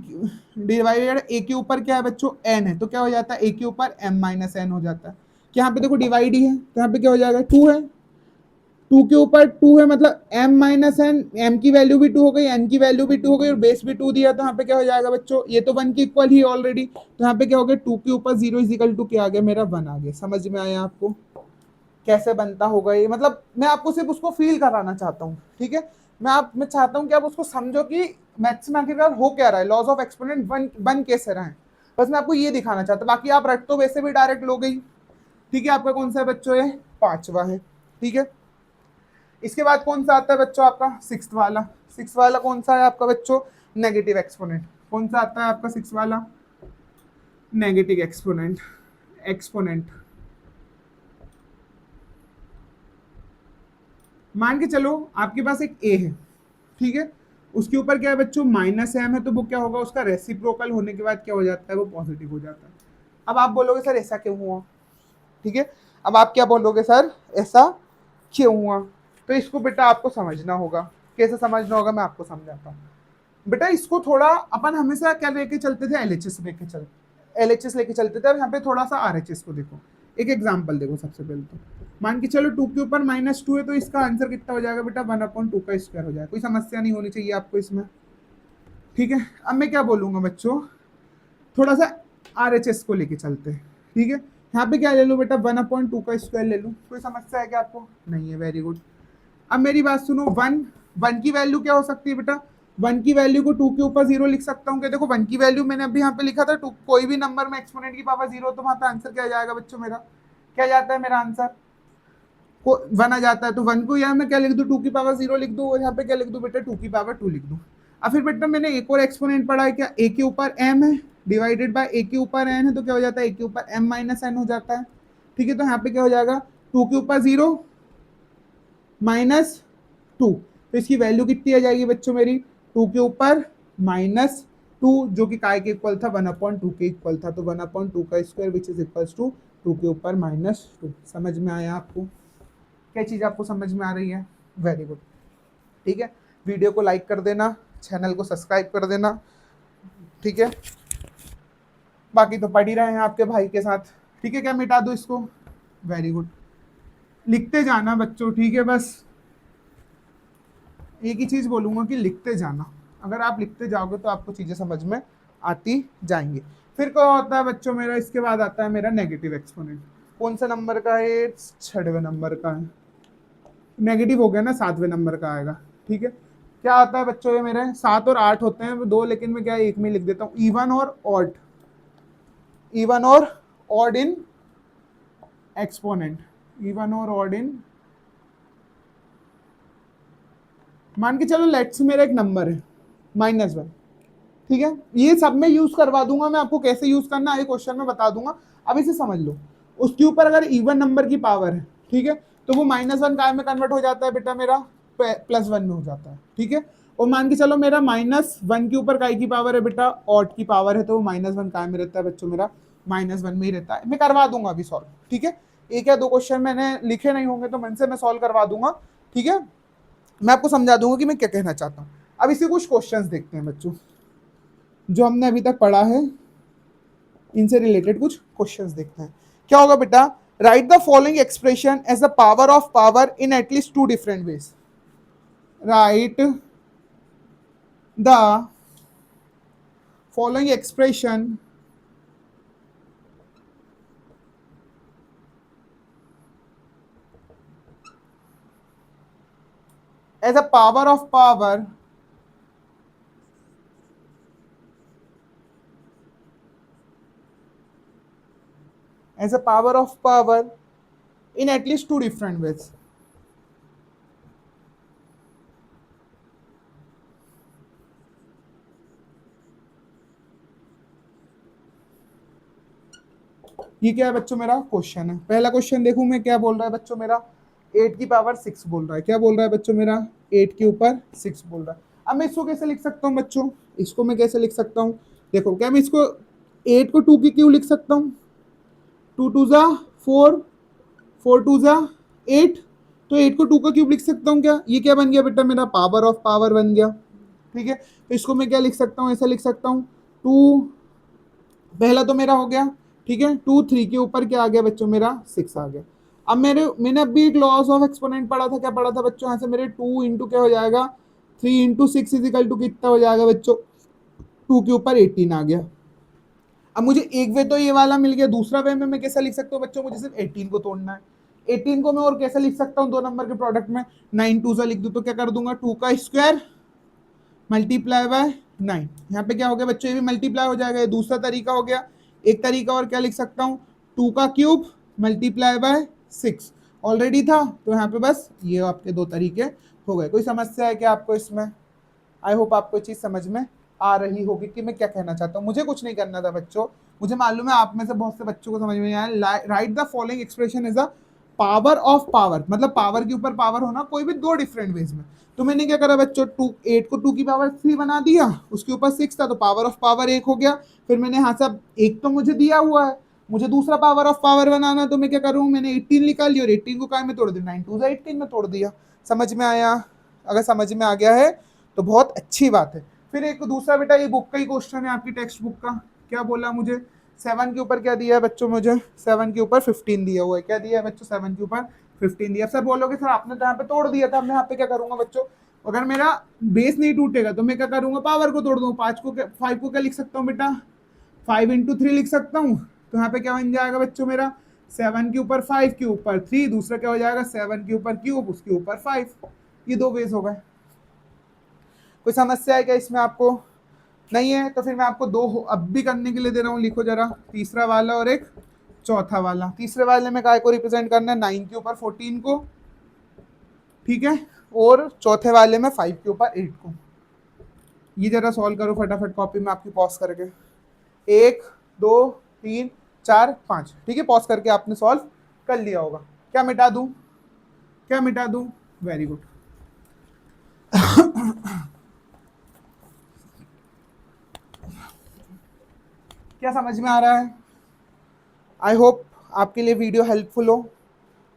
डिवाइडेड ए के ऊपर क्या है बच्चों एन है, तो क्या हो जाता है ए के ऊपर एम माइनस एन हो जाता है। कि यहाँ पे देखो डिवाइड ही है, तो यहाँ पे क्या हो जाएगा 2 है, 2 के ऊपर 2 है मतलब m माइनस एन, एम की वैल्यू भी 2 हो गई, एन की वैल्यू भी 2 हो गई और बेस भी 2 दिया, तो यहाँ पे क्या हो जाएगा बच्चों, ये तो 1 के इक्वल ही ऑलरेडी, तो यहाँ पे क्या हो गया 2 के ऊपर 0 इज इक्वल टू क्या आ गया मेरा 1 आ गया। समझ में आया आपको कैसे बनता होगा ये? मतलब मैं आपको सिर्फ उसको फील कराना चाहता हूँ, ठीक है, मैं चाहता हूँ कि आप उसको समझो कि मैथ्स में आखिरकार हो क्या रहा है, लॉज ऑफ एक्सपोनेंट बन कैसे रहा है, बस मैं आपको ये दिखाना चाहता हूँ। बाकी आप रट तो वैसे भी डायरेक्ट लो गई, ठीक है। आपका कौन सा है बच्चों, ये पांचवा है, ठीक है। इसके बाद कौन सा आता है बच्चों आपका सिक्स्थ वाला, सिक्स्थ वाला कौन सा है आपका बच्चों, नेगेटिव एक्सपोनेंट। कौन सा आता है आपका सिक्स्थ वाला, नेगेटिव एक्सपोनेंट। एक्सपोनेंट मान के चलो आपके पास एक ए है, ठीक है, उसके ऊपर क्या है बच्चों माइनस एम है, तो वो क्या होगा उसका रेसिप्रोकल होने के बाद क्या हो जाता है वो पॉजिटिव हो जाता है। अब आप बोलोगे सर ऐसा क्यों हुआ, ठीक है, अब आप क्या बोलोगे सर ऐसा क्यों हुआ, तो इसको बेटा आपको समझना होगा। कैसे समझना होगा मैं आपको समझाता हूँ बेटा। इसको थोड़ा अपन हमेशा क्या लेके चलते थे, एलएचएस लेके चलते, एलएचएस लेके चलते थे, और यहाँ पे थोड़ा सा आरएचएस को देखो। एक एग्जांपल देखो, सबसे पहले तो मान के चलो 2 के ऊपर -2 है, तो इसका आंसर कितना हो जाएगा बेटा 1/2 का स्क्वायर हो जाएगा। कोई समस्या नहीं होनी चाहिए आपको इसमें, ठीक है। अब मैं क्या बोलूंगा बच्चों, थोड़ा सा आरएचएस को लेके चलते हैं, ठीक है। यहाँ पे क्या ले लो बेटा 1/2 का स्क्वायर ले लूँ, कोई समस्या है क्या आपको? नहीं है, वेरी गुड। अब मेरी बात सुनो, 1 की वैल्यू क्या हो सकती है बेटा, 1 की वैल्यू को 2 के ऊपर 0 लिख सकता हूँ क्या? देखो 1 की वैल्यू मैंने अभी यहाँ पे लिखा था 2, कोई भी नंबर में एक्सपोनेंट की पावर 0, तो वहां पे आंसर क्या जाएगा बच्चों मेरा, क्या जाता है मेरा आंसर को 1 आ जाता है। तो 1 को यहाँ मैं क्या लिख दूँ 2 की पावर 0 लिख दूँ, और यहाँ पे क्या लिख दूँ बेटा 2 की पावर 2 लिख दूँ। अब फिर बेटा मैंने एक और एक्सपोनेंट पढ़ा है, क्या ए के ऊपर एम है डिवाइडेड बाय ए के ऊपर एन है, तो क्या हो जाता है ए के ऊपर एम माइनस एन हो जाता है, ठीक है। तो यहाँ पे क्या हो जाएगा 2 के ऊपर 0 -2, तो इसकी वैल्यू कितनी आ जाएगी बच्चों मेरी 2 के ऊपर -2, जो कि काय के इक्वल था 1/2 के इक्वल था, तो 1/2 का square which is equal to 2 के ऊपर -2। समझ में आया आपको? क्या चीज़ आपको समझ में आ रही है? वेरी गुड, ठीक है। वीडियो को लाइक कर देना, चैनल को सब्सक्राइब कर देना, ठीक है। बाकी तो पढ़ ही रहे हैं आपके भाई के साथ। ठीक है, क्या मिटा दो इसको? वेरी गुड, लिखते जाना बच्चों, ठीक है। बस एक ही चीज बोलूंगा कि लिखते जाना। अगर आप लिखते जाओगे तो आपको चीजें समझ में आती जाएंगी। फिर क्या होता है बच्चों मेरा, इसके बाद आता है मेरा नेगेटिव एक्सपोनेंट। कौन सा नंबर का है? 6वें नंबर का है। नेगेटिव हो गया ना, 7वें नंबर का आएगा। ठीक है, क्या आता है बच्चों, ये मेरे 7 और 8 होते हैं दो, लेकिन मैं क्या एक में लिख देता हूँ, इवन और ऑड। इवन और ऑड इन एक्सपोनेंट, इवन और ऑड इन, मान के चलो लेट्स मेरा एक नंबर है -1। ठीक है, ये सब में यूज करवा दूंगा मैं आपको, कैसे यूज करना है क्वेश्चन में बता दूंगा। अब इसे समझ लो, उसके ऊपर अगर इवन नंबर की पावर है, ठीक है, तो वो -1 काय में कन्वर्ट हो जाता है बेटा, मेरा +1 में हो जाता है। ठीक है, और मान के चलो मेरा -1 के ऊपर काय की पावर है बेटा, ऑड की पावर है, तो वो -1 काय में रहता है बच्चों, मेरा -1 में ही रहता है। मैं करवा दूंगा अभी सॉल्व। ठीक है, एक या दो क्वेश्चन मैंने लिखे नहीं होंगे तो मन से मैं सॉल्व करवा दूंगा। ठीक है, मैं आपको समझा दूंगा कि मैं क्या कहना चाहता हूँ। अब इसे कुछ क्वेश्चंस देखते हैं बच्चों, जो हमने अभी तक पढ़ा है, इनसे रिलेटेड कुछ क्वेश्चंस देखते हैं। क्या होगा बेटा, write the following expression as the power of power in at least 2 different ways. Write the following expression as a power of power as a power of power in at least 2 different ways. ये क्या है बच्चों, मेरा question है। पहला question देखूं मैं, क्या बोल रहा है बच्चों मेरा, 8 की पावर 6 बोल रहा है। क्या बोल रहा है बच्चों मेरा, 8 के ऊपर 6 बोल रहा है। अब मैं इसको कैसे लिख सकता हूँ बच्चों, इसको मैं कैसे लिख सकता हूँ, देखो, क्या मैं इसको 8 को 2 की क्यों लिख सकता हूँ, 2 2 जा 4, 4 2 जा 8, तो 8 को 2 का क्यूब लिख सकता हूँ क्या। ये क्या बन गया बेटा, मेरा पावर ऑफ पावर बन गया। ठीक है, तो इसको मैं क्या लिख सकता हूँ, ऐसा लिख सकता हूँ, 2, पहला तो मेरा हो गया। ठीक है, 2 3 के ऊपर क्या आ गया बच्चों, मेरा 6 आ गया। अब मैंने अभी एक लॉस ऑफ एक्सपोनेंट पढ़ा था, क्या पढ़ा था बच्चों, यहाँ से मेरे 2 इंटू क्या हो जाएगा, 3 इंटू 6 इजिकल टू कितना हो जाएगा बच्चों, 2 के ऊपर 18 आ गया। अब मुझे एक वे तो ये वाला मिल गया, दूसरा वे में मैं कैसा लिख सकता हूँ बच्चों, मुझे सिर्फ 18 को तोड़ना है। 18 को मैं और कैसे लिख सकता हूँ, दो नंबर के प्रोडक्ट में 9 2 सा लिख दूँ तो क्या कर दूंगा, 2 का स्क्वायर मल्टीप्लाई बाय 9। यहाँ पे क्या हो गया बच्चों, ये भी मल्टीप्लाई हो जाएगा, ये दूसरा तरीका हो गया। एक तरीका और क्या लिख सकता हूँ, 2 का क्यूब मल्टीप्लाई बाय 6 ऑलरेडी था, तो यहाँ पे बस ये आपके दो तरीके हो गए। कोई समस्या है क्या आपको इसमें? आई होप आपको चीज समझ में आ रही होगी कि मैं क्या कहना चाहता हूँ। मुझे कुछ नहीं करना था बच्चों, मुझे मालूम है आप में से बहुत से बच्चों को समझ में आया। Right the following expression is a power of power, मतलब पावर के ऊपर पावर होना कोई भी दो डिफरेंट वेज में। तो मैंने क्या करा बच्चों, 8 को 2 की पावर 3 बना दिया, उसके ऊपर 6 था तो पावर ऑफ पावर 1 हो गया। फिर मैंने यहाँ से, एक तो मुझे दिया हुआ है, मुझे दूसरा पावर ऑफ पावर बनाना, तो मैं क्या करूँ, मैंने 18 निकाल लिया और 18 को काय में तोड़ दिया, 9 2 18 में तोड़ दिया। समझ में आया? अगर समझ में आ गया है तो बहुत अच्छी बात है। फिर एक दूसरा बेटा, ये बुक का ही क्वेश्चन है, आपकी टेक्स्ट बुक का। क्या बोला मुझे, 7 के ऊपर क्या दिया है बच्चों, मुझे 7 के ऊपर 15 दिया हुआ है। क्या दिया है बच्चों, 7 के ऊपर 15 दिया। सर बोलोगे सर आपने तो यहाँ पे तोड़ दिया था, मैं यहाँ पे क्या करूंगा बच्चों, अगर मेरा बेस नहीं टूटेगा तो मैं क्या करूंगा, पावर को तोड़ दूंगा। 5 को क्या लिख सकता हूँ बेटा, 5 इंटू 3 लिख सकता हूँ। तो यहाँ पे क्या बन जाएगा बच्चों मेरा, 7 के ऊपर 5 के ऊपर 3, दूसरा क्या हो जाएगा, 7 के ऊपर क्यूब उसके ऊपर 5। ये दो वेज हो गए। कोई समस्या है क्या इसमें आपको? नहीं है तो फिर मैं आपको दो अब भी करने के लिए दे रहा हूँ, लिखो जरा, तीसरा वाला और एक चौथा वाला। तीसरे वाले में काय को रिप्रेजेंट करना है, 9 के ऊपर 14 को, ठीक है, और चौथे वाले में 5 के ऊपर 8 को। ये जरा सॉल्व करो फटाफट कॉपी में आपकी, पॉज करके, 1 2 3 4 5, ठीक है, पॉज करके आपने सॉल्व कर लिया होगा। क्या मिटा दूं, क्या मिटा दूं, वेरी गुड। क्या समझ में आ रहा है? आई होप आपके लिए वीडियो हेल्पफुल हो।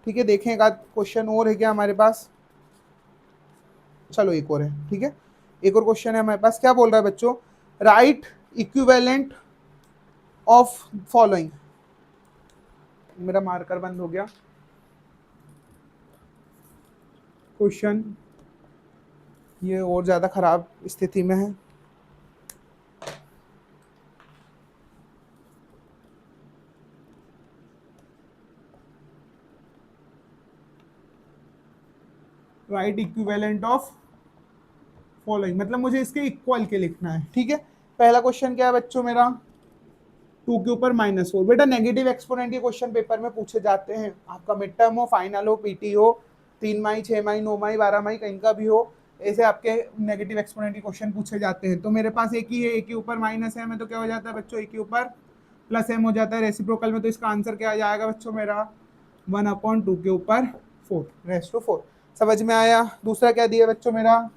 ठीक है, देखें एक आध क्वेश्चन और है क्या हमारे पास, चलो एक और है। ठीक है, एक और क्वेश्चन है हमारे पास। क्या बोल रहा है बच्चों, राइट इक्विवेलेंट ऑफ फॉलोइंग। मेरा मार्कर बंद हो गया। क्वेश्चन ये और ज्यादा खराब स्थिति में है। राइट इक्विवेलेंट ऑफ फॉलोइंग, मतलब मुझे इसके इक्वल के लिखना है। ठीक है, पहला क्वेश्चन क्या है बच्चों मेरा, 2 के ऊपर -4। बेटा नेगेटिव एक्सपोनेंट के क्वेश्चन पेपर में पूछे जाते हैं, आपका मिड टर्म हो, फाइनल हो, पीटी हो, 3 माही, 6 माही, 9 माही, 12 माही, कहीं का भी हो, ऐसे आपके नेगेटिव एक्सपोनेंट के क्वेश्चन पूछे जाते हैं। तो मेरे पास एक ही है, एक के ऊपर -m है, तो क्या हो जाता है बच्चों, एक के ऊपर +m हो जाता है रेसिप्रोकल में। तो इसका आंसर क्या आ जाएगा बच्चों मेरा, 1/2 के ऊपर 4 समझ में आया। दूसरा क्या दिया बच्चों मेरा,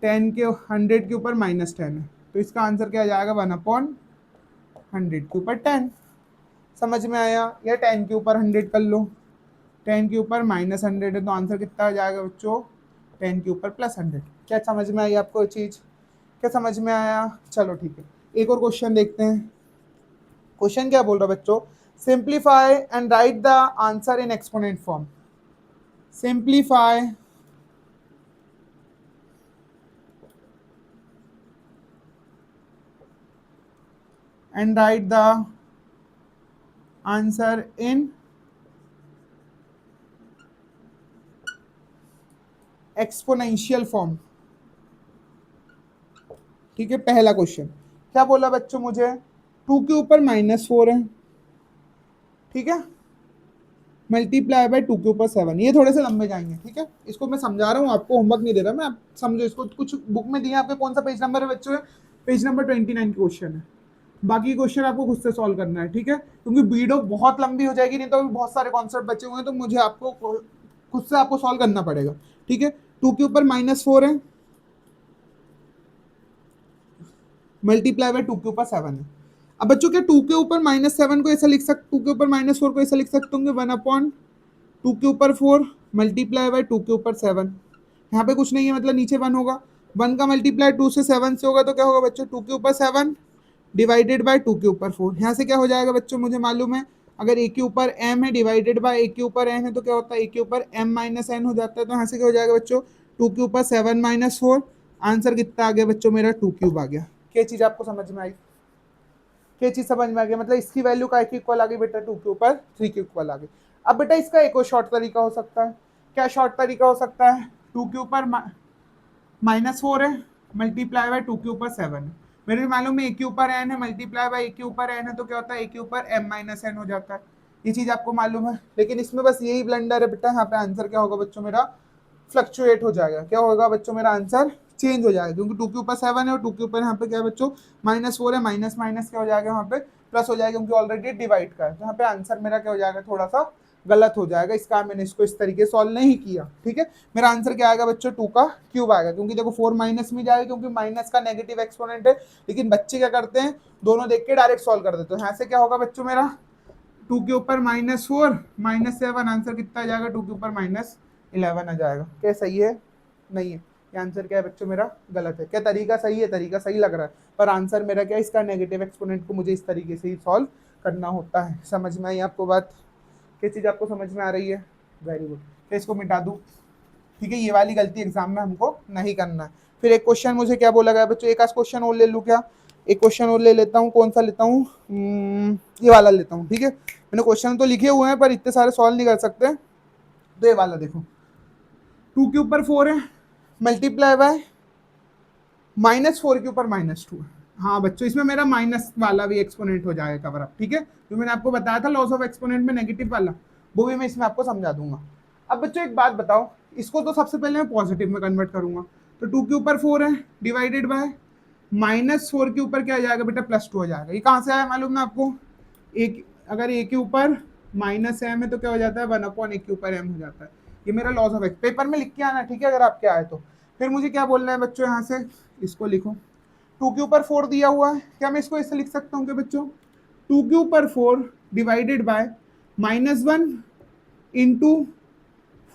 100 के ऊपर -10 है, तो इसका आंसर क्या आ जाएगा, 1/100 के ऊपर 10। समझ में आया। या 10 के ऊपर 100 कर लो, 10 के ऊपर -100 है, तो आंसर कितना आ जाएगा बच्चों, 10 के ऊपर +100। क्या समझ में आई आपको ये चीज, क्या समझ में आया। चलो ठीक है, एक और क्वेश्चन देखते हैं। क्वेश्चन क्या बोल रहा है बच्चों, simplify and right the answer in exponent form. Simplify and write the answer in exponential form. ठीक है, पहला क्वेश्चन क्या बोला बच्चों मुझे, 2 के ऊपर -4 है, ठीक है, मल्टीप्लाई बाय 2 के ऊपर 7। ये थोड़े से लंबे जाएंगे, ठीक है, इसको मैं समझा रहा हूँ, आपको होमवर्क नहीं दे रहा मैं, आप समझो इसको। कुछ बुक में दिया आपके, कौन सा पेज नंबर है बच्चों, पेज नंबर 29 क्वेश्चन है। बाकी क्वेश्चन आपको खुद से सॉल्व करना है, ठीक है, क्योंकि वीडियो बहुत लंबी हो जाएगी, नहीं तो अभी बहुत सारे कॉन्सेप्ट बचे हुए हैं, तो मुझे आपको खुद से आपको सॉल्व करना पड़ेगा। ठीक है, 2 के ऊपर -4 है, मल्टीप्लाई बाय 2 के ऊपर 7 है। अब बच्चों क्या 2 के ऊपर -7 को ऐसा लिख सकते, 2 के ऊपर -4 को ऐसा लिख सकते होंगे, 1/2 के ऊपर 4 मल्टीप्लाई बाय 2 के ऊपर 7। यहाँ पे कुछ नहीं है, मतलब नीचे 1 होगा, 1 का मल्टीप्लाई 2 से 7 से होगा, तो क्या होगा बच्चों, 2 के ऊपर 7 डिवाइडेड बाय 2 के ऊपर 4। यहाँ से क्या हो जाएगा बच्चों, मुझे मालूम है, अगर a के ऊपर m है डिवाइडेड बाय a के ऊपर n है, तो क्या होता है, a के ऊपर m - n हो जाता है। तो यहाँ से क्या हो जाएगा बच्चों, 2 के ऊपर 7 - 4, आंसर कितना आ गया बच्चों मेरा, 2³ आ गया। क्या चीज आपको समझ में आई, क्या चीज समझ में आ गया, मतलब इसकी वैल्यू का एक इक्वल आ गई बेटा, 2 के ऊपर 3 के इक्वल आ गई। अब बेटा इसका एक और शॉर्ट तरीका हो सकता है। क्या शॉर्ट तरीका हो सकता है, 2 के ऊपर -4 है, मल्टीप्लाई बाय 2 के ऊपर 7 है। मेरे मालूम है a के ऊपर n है, मल्टीप्लाई बाय a के ऊपर n है, तो क्या होता है, a के ऊपर m - n हो जाता है। ये चीज आपको मालूम है, लेकिन इसमें बस यही ब्लंडर है बेटा, यहाँ पे आंसर क्या होगा बच्चों मेरा, फ्लक्चुएट हो जाएगा। क्या होगा बच्चों मेरा, आंसर चेंज हो जाएगा, क्योंकि 2 के ऊपर 7 है और 2 के ऊपर यहाँ पे क्या है बच्चों, -4 है, माइनस माइनस क्या हो जाएगा वहाँ पे, प्लस हो जाएगा, क्योंकि ऑलरेडी डिवाइड का है। तो यहाँ पे आंसर मेरा क्या हो जाएगा, थोड़ा सा गलत हो जाएगा, इसका मैंने इसको इस तरीके सॉल्व नहीं किया। ठीक है, मेरा आंसर क्या आएगा बच्चों, 2 का क्यूब आएगा, क्योंकि देखो 4 माइनस में जाएगा, क्योंकि माइनस का नेगेटिव एक्सपोनेंट है। लेकिन बच्चे क्या करते हैं, दोनों देख के डायरेक्ट सॉल्व कर देते हैं। यहाँ से क्या होगा बच्चों मेरा, 2 के ऊपर -4 -7, आंसर कितना आ जाएगा, 2 के ऊपर -11 आ जाएगा। क्या सही है, नहीं है, ये आंसर क्या है बच्चों मेरा, गलत है। क्या तरीका सही है, तरीका सही लग रहा है, पर आंसर मेरा क्या है, इसका नेगेटिव एक्सपोनेंट को मुझे इस तरीके से ही सॉल्व करना होता है। समझ में आई आपको बात, क्या चीज़ आपको समझ में आ रही है, वेरी गुड। तो इसको मिटा दूँ, ठीक है, ये वाली गलती एग्जाम में हमको नहीं करना है। फिर एक क्वेश्चन मुझे क्या बोला गया बच्चों, एक आध क्वेश्चन और ले लूँ क्या, एक क्वेश्चन और ले लेता हूँ, कौन सा लेता हूँ, ये वाला लेता हूँ। ठीक है, मैंने क्वेश्चन तो लिखे हुए हैं, पर इतने सारे सॉल्व नहीं कर सकते, तो ये वाला देखो, 2 के ऊपर 4 है, मल्टीप्लाई बाय -4 के ऊपर -2 है। हाँ बच्चों, इसमें मेरा माइनस वाला भी एक्सपोनेंट हो जाएगा कवर अप। ठीक है, जो मैंने आपको बताया था लॉस ऑफ एक्सपोनेंट में नेगेटिव वाला, वो भी मैं इसमें आपको समझा दूंगा। अब बच्चों एक बात बताओ, इसको तो सबसे पहले मैं पॉजिटिव में कन्वर्ट करूंगा, तो 2 के ऊपर 4 है डिवाइडेड बाय -4 के ऊपर क्या आ जाएगा बेटा, +2 हो जाएगा। ये कहाँ से आया मालूम ना आपको, एक अगर a के ऊपर -m है, तो क्या हो जाता है, 1/a के ऊपर m हो जाता है। ये मेरा लॉस ऑफ एक्स, पेपर में लिख के आना, ठीक है, अगर आपके आए तो। फिर मुझे क्या बोलना है बच्चों, यहाँ से इसको लिखो, 2 के ऊपर 4 दिया हुआ है, क्या मैं इसको ऐसे लिख सकता हूँ कि बच्चों, 2 के ऊपर 4 डिवाइडेड बाय -1 इंटू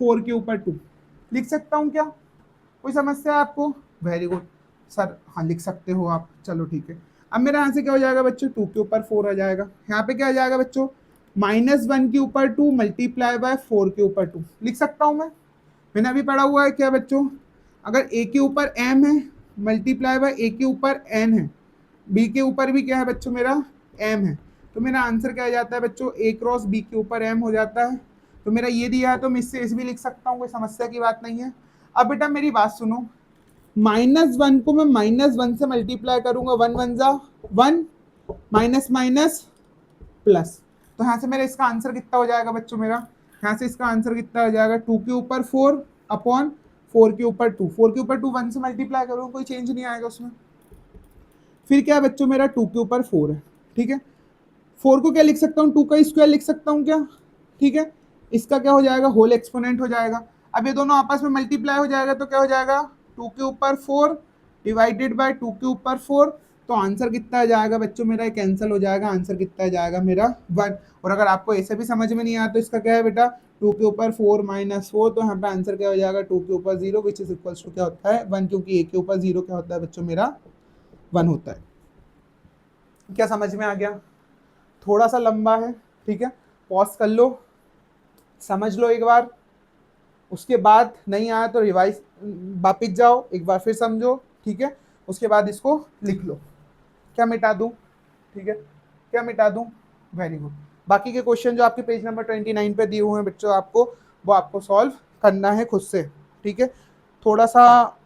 4 के ऊपर 2 लिख सकता हूँ क्या, कोई समस्या है आपको, वेरी गुड सर, हाँ लिख सकते हो आप, चलो ठीक है। अब मेरा यहाँ से क्या हो जाएगा बच्चों, 2 के ऊपर 4 आ जाएगा। यहाँ पे क्या आ जाएगा बच्चों, -1 के ऊपर 2 मल्टीप्लाई बाय 4 के ऊपर 2 लिख सकता हूँ मैं। मैंने अभी पढ़ा हुआ है क्या बच्चों, अगर a के ऊपर m है मल्टीप्लाई बाय a के ऊपर n है, b के ऊपर भी क्या है बच्चों मेरा m है, तो मेरा आंसर क्या आ जाता है बच्चों, a क्रॉस b के ऊपर m हो जाता है। तो मेरा ये दिया है तो मैं इससे इस भी लिख सकता हूँ, कोई समस्या की बात नहीं है। अब बेटा मेरी बात सुनो, -1 को मैं -1 से मल्टीप्लाई करूंगा, 1 1 जा 1, माइनस माइनस प्लस, तो यहाँ से मेरा इसका आंसर कितना हो जाएगा बच्चों, मेरा यहाँ से इसका आंसर कितना हो जाएगा, 2 के ऊपर 4 अपॉन 4 के ऊपर 2, 4 के ऊपर 2 1 से मल्टीप्लाई करूंगा, कोई चेंज नहीं आएगा उसमें। फिर क्या है बच्चों मेरा 2 के ऊपर 4 है, ठीक है। 4 को क्या लिख सकता हूँ, 2 का स्क्वायर लिख सकता हूँ क्या, ठीक है। इसका क्या हो जाएगा, होल एक्सपोनेंट हो जाएगा। अब ये दोनों आपस में मल्टीप्लाई हो जाएगा तो क्या हो जाएगा, 2 के ऊपर 4 डिवाइडेड बाय 2 के ऊपर 4, तो आंसर कितना आ जाएगा बच्चों मेरा, कैंसिल हो जाएगा, आंसर कितना आ जाएगा मेरा 1। और अगर आपको ऐसे भी समझ में नहीं आता तो इसका क्या है बेटा, 2 के ऊपर 4 माइनस 4, तो यहाँ पे आंसर क्या हो जाएगा, 2 के ऊपर 0 विच इज इक्वल्स टू क्या होता है 1, क्योंकि a के ऊपर 0 क्या होता है बच्चों मेरा 1 होता है। क्या समझ में आ गया, थोड़ा सा लंबा है, ठीक है, पॉज कर लो, समझ लो एक बार, उसके बाद नहीं आया तो रिवाइज वापिस जाओ, एक बार फिर समझो, ठीक है, उसके बाद इसको लिख लो। क्या मिटा दूं, ठीक है, क्या मिटा दूं, वेरी गुड। बाकी के क्वेश्चन जो आपके पेज नंबर 29 पे दिए हुए हैं बच्चों, आपको वो आपको सॉल्व करना है खुद से, ठीक है। थोड़ा सा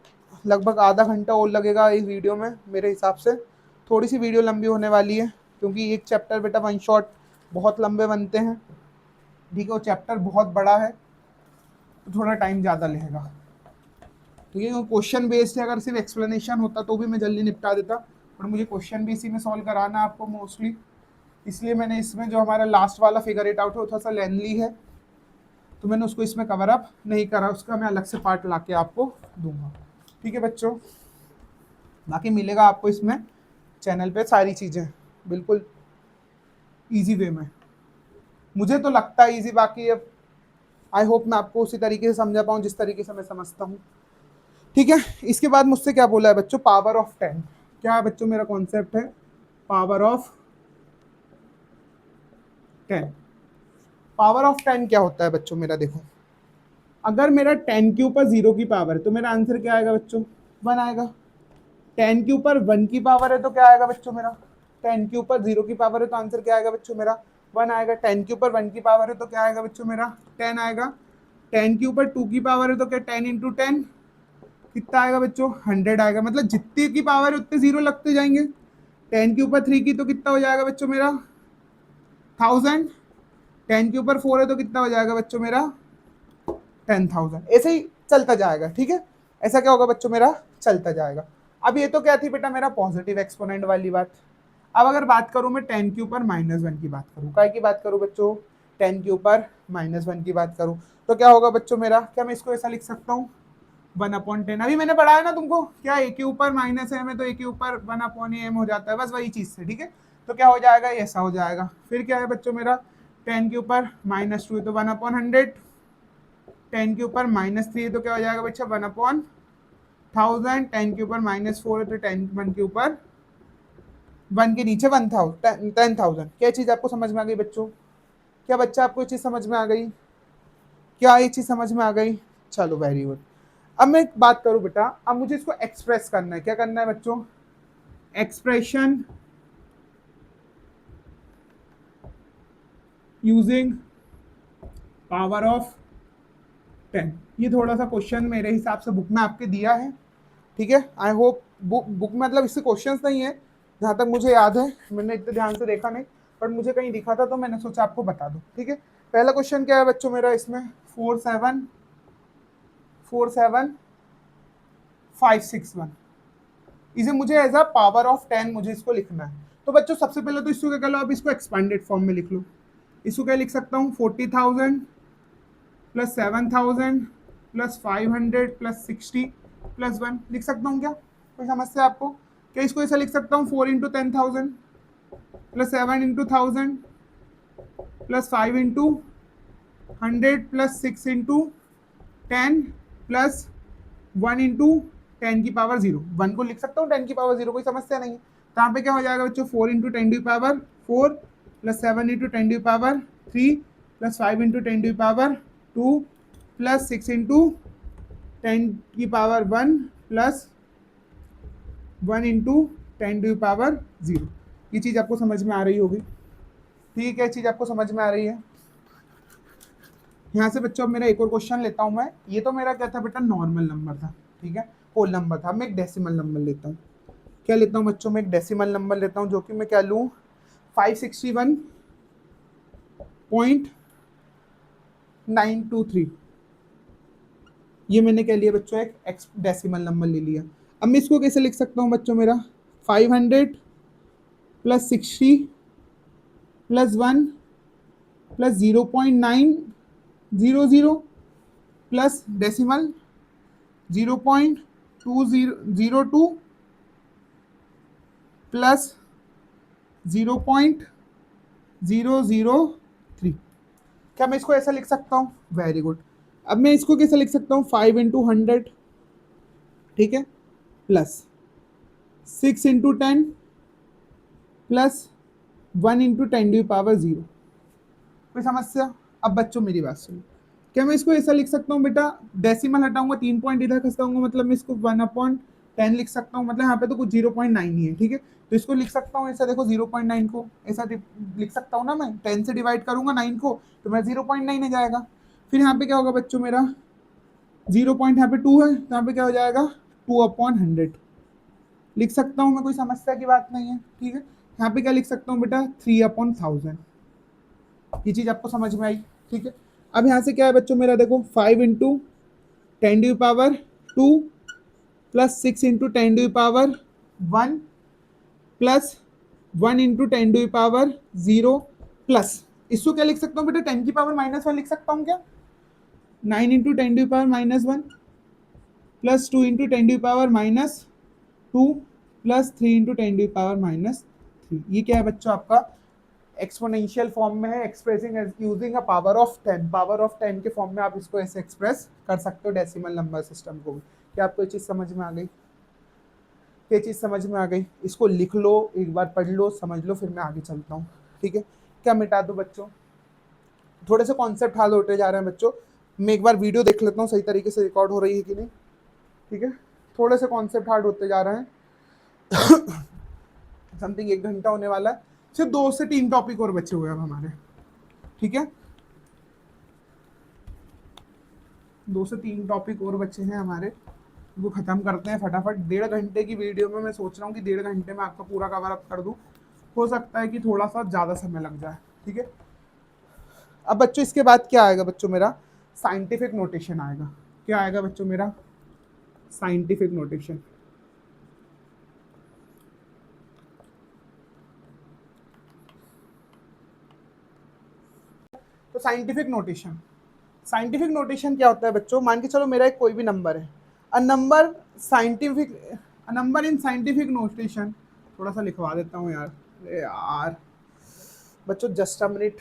लगभग आधा घंटा और लगेगा इस वीडियो में मेरे हिसाब से, थोड़ी सी वीडियो लंबी होने वाली है, क्योंकि एक चैप्टर बेटा वन शॉट बहुत लंबे बनते हैं, ठीक है, वो चैप्टर बहुत बड़ा है तो थोड़ा टाइम ज़्यादा लगेगा, ठीक है। क्वेश्चन बेस्ड है, अगर सिर्फ एक्सप्लेनेशन होता तो भी मैं जल्दी निपटा देता, पर मुझे क्वेश्चन भी इसी में सॉल्व कराना है आपको मोस्टली, इसलिए मैंने इसमें जो हमारा लास्ट वाला फिगर इट आउट है वो थोड़ा सा लेंथी है, तो मैंने उसको इसमें कवर अप नहीं करा, उसका मैं अलग से पार्ट ला के आपको दूंगा, ठीक है बच्चों। बाकी मिलेगा आपको इसमें चैनल पे सारी चीज़ें बिल्कुल ईजी वे में, मुझे तो लगता है ईजी, बाकी अब आई होप मैं आपको उसी तरीके से समझा पाऊँ जिस तरीके से मैं समझता हूँ, ठीक है। इसके बाद मुझसे क्या बोला है बच्चों, पावर ऑफ 10, क्या है बच्चों मेरा कॉन्सेप्ट है, पावर ऑफ 10। पावर ऑफ 10 क्या होता है बच्चों मेरा, देखो अगर मेरा 10 के ऊपर 0 की पावर है तो मेरा आंसर क्या आएगा बच्चों, 1 आएगा। 10 के ऊपर 1 की पावर है तो क्या आएगा बच्चों मेरा, 10 के ऊपर 0 की पावर है तो आंसर क्या आएगा बच्चों मेरा 1 आएगा। 10 के ऊपर 1 की पावर है तो क्या आएगा बच्चों मेरा 10 आएगा। 10 के ऊपर 2 की पावर है तो क्या 10 इंटू 10 कितना आएगा बच्चों 100 आएगा, मतलब जितने की पावर है उतने 0 लगते जाएंगे। 10 के ऊपर 3 की तो कितना हो जाएगा बच्चों मेरा 1000। 10 के ऊपर 4 है तो कितना हो जाएगा बच्चों मेरा 10,000, ऐसे ही चलता जाएगा, ठीक है। ऐसा क्या होगा बच्चों मेरा चलता जाएगा। अब ये तो क्या थी बेटा मेरा पॉजिटिव एक्सपोनेंट वाली बात। अब अगर बात करूं मैं 10 के ऊपर -1 की बात करूं, काय की बात करूं बच्चों 10 के ऊपर -1 की बात करूं तो क्या होगा बच्चों मेरा, क्या मैं इसको ऐसा लिख सकता हूँ 1/10। अभी मैंने पढ़ाया ना तुमको, क्या a के ऊपर -m है तो a के ऊपर 1/m हो जाता है, बस वही चीज से, ठीक है। तो क्या हो जाएगा ऐसा हो जाएगा। फिर क्या है बच्चों मेरा 10 के ऊपर -2 है तो 1/100। 10 के ऊपर -3 है तो क्या हो जाएगा बच्चा 1/1000। 10 के ऊपर -4 है तो 1 के ऊपर 1 के नीचे 10,000। क्या चीज़ आपको समझ में आ गई बच्चों, क्या बच्चा आपको ये चीज़ समझ में आ गई, क्या ये चीज़ समझ में आ गई, चलो वेरी गुड। अब मैं एक बात करूं बेटा, अब मुझे इसको एक्सप्रेस करना है, क्या करना है बच्चों, एक्सप्रेशन यूजिंग पावर ऑफ 10। ये थोड़ा सा क्वेश्चन मेरे हिसाब से बुक में आपके दिया है, ठीक है। आई होप बुक मतलब इससे क्वेश्चंस नहीं है जहाँ तक मुझे याद है, मैंने इतने ध्यान से देखा नहीं, पर मुझे कहीं दिखा था तो मैंने सोचा आपको बता दूं, ठीक है। पहला क्वेश्चन क्या है बच्चों मेरा इसमें 47561, इसे मुझे एज अ पावर ऑफ 10 मुझे इसको लिखना है। तो बच्चों सबसे पहले तो इसको क्या कर लो, अब इसको एक्सपेंडेड फॉर्म में लिख लो। इसको क्या लिख सकता हूँ 40,000 प्लस 7,000 प्लस 500 प्लस 60 प्लस 1 लिख सकता हूँ क्या, कोई समस्या आपको, क्या इसको ऐसा लिख सकता हूँ 4 into 10,000 plus 7 into 1000 plus 5 into 100 plus 6 into 10 plus 1 into 10 की पावर 0, 1 को लिख सकता हूँ 10 की पावर 0, कोई समस्या नहीं है। तो यहाँ पे क्या हो जाएगा बच्चों 4 into 10 to power 4 plus 7 into 10 to power 3 plus 5 into 10 to power 2 plus 6 into 10 की power 1 plus 1 into 10 to power 0। ये चीज़ आपको समझ में आ रही होगी, ठीक है, चीज़ आपको समझ में आ रही है। यहाँ से बच्चों अब मेरा एक और क्वेश्चन लेता हूँ मैं। ये तो मेरा क्या था बेटा, नॉर्मल नंबर था, ठीक है, होल नंबर था। मैं एक डेसिमल नंबर लेता हूँ। क्या लेता हूँ बच्चों, मैं एक डेसिमल नंबर लेता हूँ, जो कि मैं क्या लूँ, 561.923। ये मैंने क्या लिया बच्चों, एक एक्स डेसिमल नंबर ले लिया। अब मैं इसको कैसे लिख सकता हूँ बच्चों, मेरा 500 plus 60 plus 1 plus 0.900 plus decimal 0.2002 plus 0.003। क्या मैं इसको ऐसा लिख सकता हूँ? Very good. अब मैं इसको कैसे लिख सकता हूँ, 5 इंटू 100, ठीक है, plus 6 into 10 plus 1 into 10 to power 0। कोई समस्या? अब बच्चों मेरी बात सुनो, क्या मैं इसको ऐसा लिख सकता हूँ बेटा, डेसिमल हटाऊंगा, 3 पॉइंट इधर खसकाऊंगा, मतलब मैं इसको 1/10 लिख सकता हूँ, मतलब यहाँ पे तो कुछ 0.9 ही है, ठीक है, तो इसको लिख सकता हूँ ऐसा, देखो 0.9 को ऐसा लिख सकता हूँ ना, मैं 10 से डिवाइड करूंगा 9 को तो मेरा 0.9 आ जाएगा। फिर यहाँ पे क्या होगा बच्चों, मेरा 0 पॉइंट यहाँ पे 2 है, तो यहाँ पे क्या हो जाएगा 2/100 लिख सकता हूँ मैं, कोई समस्या की बात नहीं है, ठीक है। यहाँ पे क्या लिख सकता हूँ बेटा, 3/1000। ये चीज आपको समझ में आई, ठीक है। अब यहाँ से क्या है बच्चों, मेरा देखो 5 into 10 to power 2 plus 6 into 10 to power 1 plus 1 into 10 to power 0 plus, इसको क्या लिख सकता हूँ बेटा, 10 की पावर -1 लिख सकता हूँ क्या, 9 into 10 to power -1 plus 2 into 10 to power -2 plus 3 into 10 to power -3। ये क्या है बच्चों, आपका एक्सपोनेंशियल फॉर्म में है, expressing using a power of 10। Power of 10 के फॉर्म में आप इसको ऐसे एक्सप्रेस कर सकते हो डेसिमल नंबर सिस्टम को भी। क्या आपको ये चीज़ समझ में आ गई? ये चीज़ समझ में आ गई? इसको लिख लो, एक बार पढ़ लो, समझ लो, फिर मैं आगे चलता हूँ, ठीक है। क्या मिटा दो बच्चों, थोड़े से कॉन्सेप्ट हार्ड होते जा रहे हैं बच्चों। मैं एक बार वीडियो देख लेता हूँ सही तरीके से रिकॉर्ड हो रही है कि नहीं, ठीक है। थोड़े से कॉन्सेप्ट हार्ड होते जा रहे हैं। समथिंग 1 घंटा होने वाला है, सिर्फ 2 से 3 टॉपिक और बचे हुए हैं अब हमारे, ठीक है। 2 से 3 टॉपिक और बचे हैं हमारे, वो खत्म करते हैं फटाफट। 1.5 घंटे की वीडियो में मैं सोच रहा हूँ कि 1.5 घंटे में आपका पूरा कवर अप कर दूँ। हो सकता है कि थोड़ा सा ज़्यादा समय लग जाए, ठीक है। अब बच्चों इसके बाद क्या आएगा बच्चों, मेरा साइंटिफिक नोटेशन आएगा। क्या आएगा बच्चों, मेरा साइंटिफिक नोटेशन। तो साइंटिफिक नोटेशन क्या होता है बच्चों, मान के चलो मेरा एक कोई भी नंबर है, a number scientific, a number in scientific notation. थोड़ा सा लिखवा देता हूँ यार, अरे यार बच्चों जस्ट अ मिनट,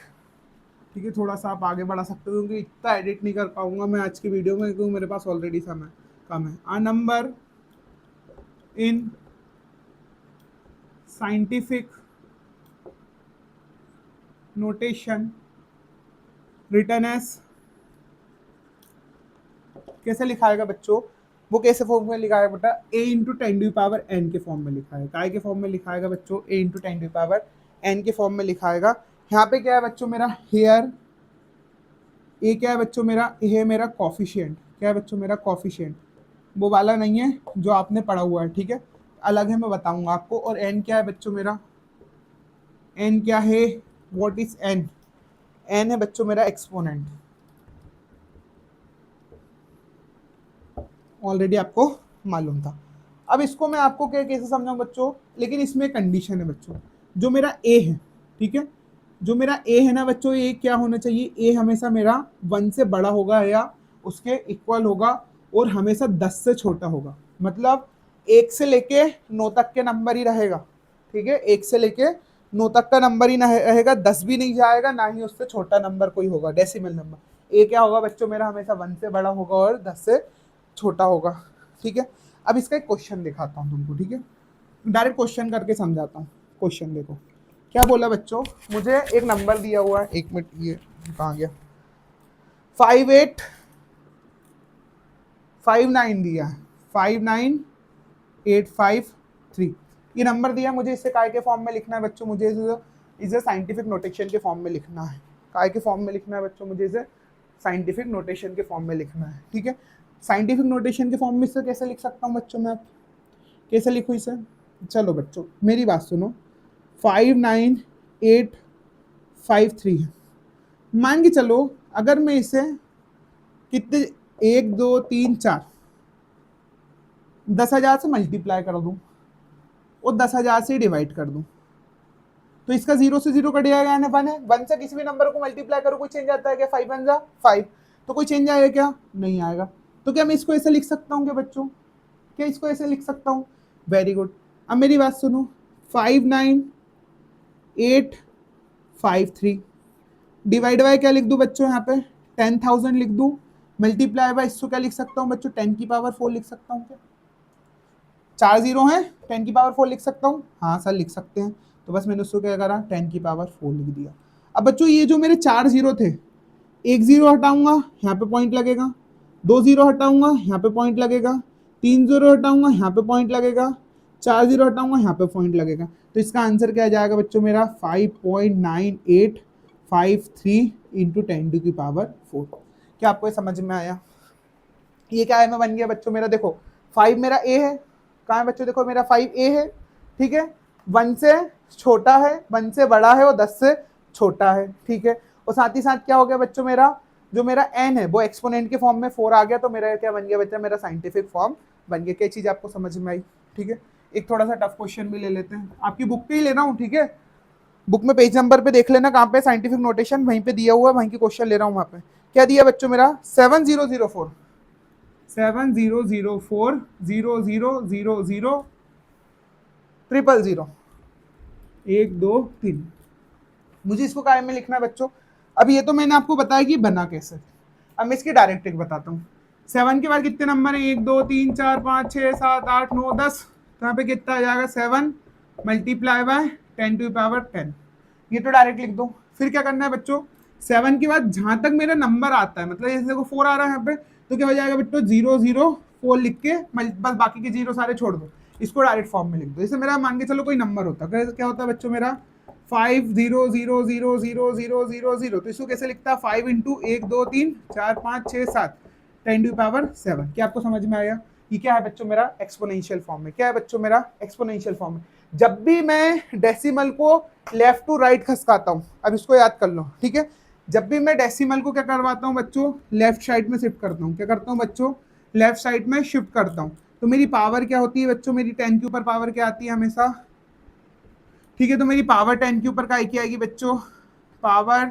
ठीक है, थोड़ा सा आप आगे बढ़ा सकते हो, क्योंकि इतना एडिट नहीं कर पाऊंगा मैं आज की वीडियो में, क्योंकि मेरे पास ऑलरेडी समय कम है। A number in scientific notation written as, कैसे लिखाएगा बच्चों, वो कैसे फॉर्म में लिखाएगा बेटा, a into 10 to power n के फॉर्म में लिखाएगा। काय के फॉर्म में लिखाएगा बच्चों, a into 10 to power n के फॉर्म में लिखाएगा। यहाँ पे क्या है बच्चों, मेरा हेयर, ए क्या है बच्चों, मेरा ए है मेरा कॉफिशिएंट। क्या है बच्चों, मेरा कॉफिशिएंट, वो वाला नहीं है जो आपने पढ़ा हुआ है, ठीक है, अलग है, मैं बताऊंगा आपको। और एन क्या है बच्चों, मेरा एन क्या है, व्हाट इज एन, एन है बच्चों मेरा एक्सपोनेंट। ऑलरेडी आपको मालूम था। अब इसको मैं आपको क्या कैसे समझाऊं बच्चों, लेकिन इसमें कंडीशन है बच्चों, जो मेरा ए है, ठीक है, जो मेरा ए है ना बच्चों, ये क्या होना चाहिए, ए हमेशा मेरा 1 से बड़ा होगा या उसके इक्वल होगा, और हमेशा 10 से छोटा होगा। मतलब 1 से लेके 9 तक के नंबर ही रहेगा, ठीक है, 1 से लेके 9 तक का नंबर ही ना रहेगा, 10 भी नहीं जाएगा, ना ही उससे छोटा नंबर कोई होगा डेसिमल नंबर। ए क्या होगा बच्चों, मेरा हमेशा 1 से बड़ा होगा और 10 से छोटा होगा, ठीक है। अब इसका एक क्वेश्चन दिखाता हूँ तुमको, ठीक है, डायरेक्ट क्वेश्चन करके समझाता हूँ। क्वेश्चन देखो क्या बोला बच्चों, मुझे एक नंबर दिया हुआ है, 1 मिनट, ये कहाँ गया, 5859 दिया है, 59853 ये नंबर दिया मुझे। इससे काय के फॉर्म में लिखना है बच्चों, मुझे इसे साइंटिफिक नोटेशन के फॉर्म में लिखना है। काय के फॉर्म में लिखना है बच्चों, मुझे इसे साइंटिफिक नोटेशन के फॉर्म में लिखना है। ठीक है, साइंटिफिक नोटेशन के फॉर्म में इसे कैसे लिख सकता हूँ बच्चों मैं, कैसे लिखूँ इसे, चलो बच्चों मेरी बात सुनो, 59853 है। मान के चलो अगर मैं इसे कितने 1 2 3 4 10,000 से मल्टीप्लाई कर दूं और 10,000 से डिवाइड कर दूं, तो इसका 0 से 0 कट जाएगा, यानी 1 है। 1 से किसी भी नंबर को मल्टीप्लाई करो, कोई चेंज आता है क्या, 5 1 जा 5, तो कोई चेंज आएगा क्या, नहीं आएगा। तो क्या मैं इसको ऐसे लिख सकता हूँ क्या बच्चों, क्या इसको ऐसे लिख सकता हूँ, वेरी गुड। अब मेरी बात सुनो, 59853 डिवाइड बाय क्या लिख दूं बच्चों, यहाँ पे 10,000 लिख दूं, मल्टीप्लाई बाय इसको क्या लिख सकता हूँ बच्चों, 10 की पावर 4 लिख सकता हूँ क्या, 4 जीरो है, 10 की पावर 4 लिख सकता हूँ, हाँ सर लिख सकते हैं। तो बस मैंने उसको क्या करा, 10 की पावर 4 लिख दिया। अब बच्चों ये जो मेरे 4 जीरो थे, 1 जीरो हटाऊंगा यहाँ पे पॉइंट लगेगा, 2 जीरो हटाऊंगा यहाँ पे पॉइंट लगेगा, 3 जीरो हटाऊंगा यहाँ पे पॉइंट लगेगा, 4 जीरो हटाऊंगा यहाँ पे पॉइंट लगेगा। तो इसका आंसर क्या आ जाएगा बच्चों मेरा, 5.9853 इंटू 10 टू की पावर 4। क्या आपको ये समझ में आया, ये क्या है, मैं बन गया बच्चों मेरा, देखो 5 मेरा ए है, कहाँ है बच्चों, देखो मेरा 5 ए है, ठीक है, 1 से छोटा है, 1 से बड़ा है और 10 से छोटा है, ठीक है। और साथ ही साथ क्या हो गया बच्चों, मेरा जो मेरा एन है वो एक्सपोनेंट के फॉर्म में 4 आ गया, तो मेरा क्या बन गया बच्चा, मेरा साइंटिफिक फॉर्म बन गया। क्या चीज़ आपको समझ में आई, ठीक है। एक थोड़ा सा टफ क्वेश्चन भी ले लेते हैं, आपकी बुक पे ही ले रहा हूँ, ठीक है, बुक में पेज नंबर पे देख लेना कहाँ पे साइंटिफिक नोटेशन, वहीं पे दिया हुआ है, वहीं की क्वेश्चन ले रहा हूँ। वहाँ पे क्या दिया बच्चों मेरा, 7004 7004 0000 000 1 2 3। मुझे इसको काय में लिखना है बच्चों, अब ये तो मैंने आपको बताया कि बना कैसे, अब मैं इसकी डायरेक्ट ट्रिक बताता हूँ। 7 के बाद कितने नंबर है, 1 2 3 4 5 6 7 8 9 10, तो यहाँ पे कितना आ जाएगा 7 मल्टीप्लाई बाय 10 टू पावर 10, ये तो डायरेक्ट लिख दो। फिर क्या करना है बच्चों, 7 के बाद जहां तक मेरा नंबर आता है, मतलब जैसे देखो 4 आ रहा है यहाँ पे, तो क्या हो जाएगा बच्चों 004 लिख के बस बाकी के जीरो सारे छोड़ दो, इसको डायरेक्ट फॉर्म में लिख दो। जैसे मेरा मान के चलो कोई नंबर होता, क्या होता है बच्चों मेरा 50000000, तो इसको कैसे लिखता है, 5 इंटू 1 2 3 4 5 6 7 10 टू पावर 7। क्या आपको समझ में आया, ये क्या है बच्चों मेरा एक्सपोनेंशियल फॉर्म में, क्या है बच्चों मेरा एक्सपोनेंशियल फॉर्म में। जब भी मैं डेसिमल को लेफ्ट टू राइट खसकाता हूँ, अब इसको याद कर लो, ठीक है, जब भी मैं डेसिमल को क्या करवाता हूँ बच्चों, लेफ्ट साइड में शिफ्ट करता हूँ, क्या करता हूँ बच्चों, लेफ्ट साइड में शिफ्ट करता हूँ, तो मेरी पावर क्या होती है बच्चों, मेरी 10 के ऊपर पावर क्या आती है हमेशा, ठीक है, तो मेरी पावर 10 के ऊपर काय की आएगी बच्चों, पावर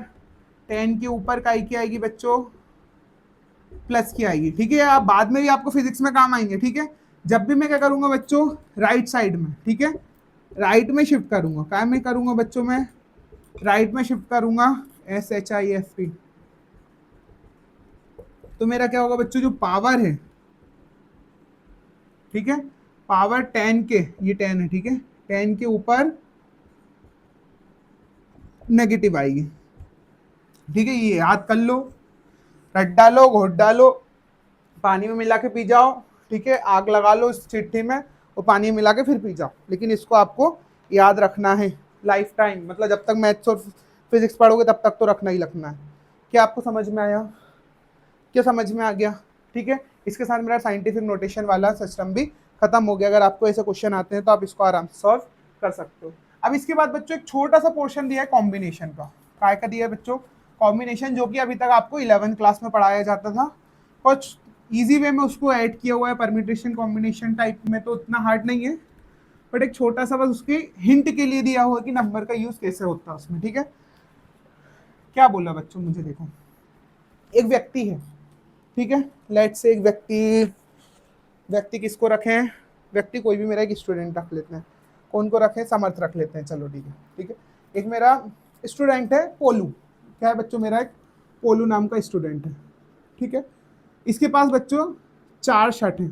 10 के ऊपर काय की आएगी बच्चों, प्लस की आएगी, ठीक है। आप बाद में भी आपको फिजिक्स में काम आएंगे, ठीक है। जब भी मैं क्या करूंगा बच्चों, राइट साइड में, ठीक है, राइट में शिफ्ट करूंगा, क्या मैं करूंगा बच्चों, मैं राइट में शिफ्ट करूंगा, SHIFT, तो मेरा क्या होगा बच्चों, जो पावर है, ठीक है, पावर 10 के, ये 10 है, ठीक है, 10 के ऊपर नेगेटिव आएगी, ठीक है, ये याद कर लो, रट डालो, घोट डालो, पानी में मिला के पी जाओ, ठीक है, आग लगा लो इस चिट्ठी में और पानी में मिला के फिर पी जाओ, लेकिन इसको आपको याद रखना है लाइफ टाइम, मतलब जब तक मैथ्स और फिजिक्स पढ़ोगे तब तक तो रखना ही रखना है। क्या आपको समझ में आया, क्या समझ में आ गया, ठीक है। इसके साथ मेरा साइंटिफिक नोटेशन वाला सिस्टम भी खत्म हो गया। अगर आपको ऐसे क्वेश्चन आते हैं तो आप इसको आराम से सॉल्व कर सकते हो। अब इसके बाद बच्चों एक छोटा सा पोर्शन दिया है कॉम्बिनेशन का, काय का दिया है बच्चों, कॉम्बिनेशन, जो कि अभी तक आपको 11th क्लास में पढ़ाया जाता था, कुछ इजी वे में उसको ऐड किया हुआ है, परम्यूटेशन कॉम्बिनेशन टाइप में, तो उतना हार्ड नहीं है, बट एक छोटा सा बस उसके हिंट के लिए दिया हुआ है कि नंबर का यूज कैसे होता है उसमें, ठीक है। क्या बोला बच्चों, मुझे देखो, एक व्यक्ति है, ठीक है, लेट्स से एक व्यक्ति किसको रखें, व्यक्ति कोई भी, मेरा एक स्टूडेंट रख लेते हैं, कौन को रखें, समर्थ रख लेते हैं, चलो ठीक है, ठीक है। एक मेरा स्टूडेंट है पोलू, क्या है बच्चों, मेरा एक पोलू नाम का स्टूडेंट है, ठीक है। इसके पास बच्चों 4 शर्ट हैं,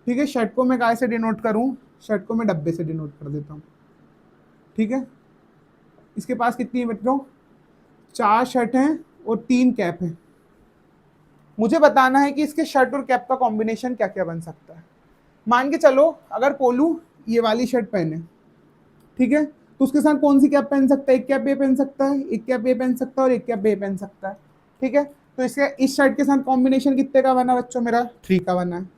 ठीक है, शर्ट को मैं काय से डिनोट करूं, शर्ट को मैं डब्बे से डिनोट कर देता हूँ, ठीक है। इसके पास कितनी है बच्चों, 4 शर्ट हैं और 3 कैप है। मुझे बताना है कि इसके शर्ट और कैप का कॉम्बिनेशन क्या क्या बन सकता है। मान के चलो अगर पोलू ये वाली शर्ट पहने, ठीक है, तो उसके साथ कौन सी कैप पहन सकता है, एक कैप ये पहन सकता है, एक कैप ये पहन सकता है और एक कैप ये पहन सकता है, ठीक है। तो इसके इस शर्ट के साथ कॉम्बिनेशन कितने का बना बच्चों, मेरा 3 का बना है।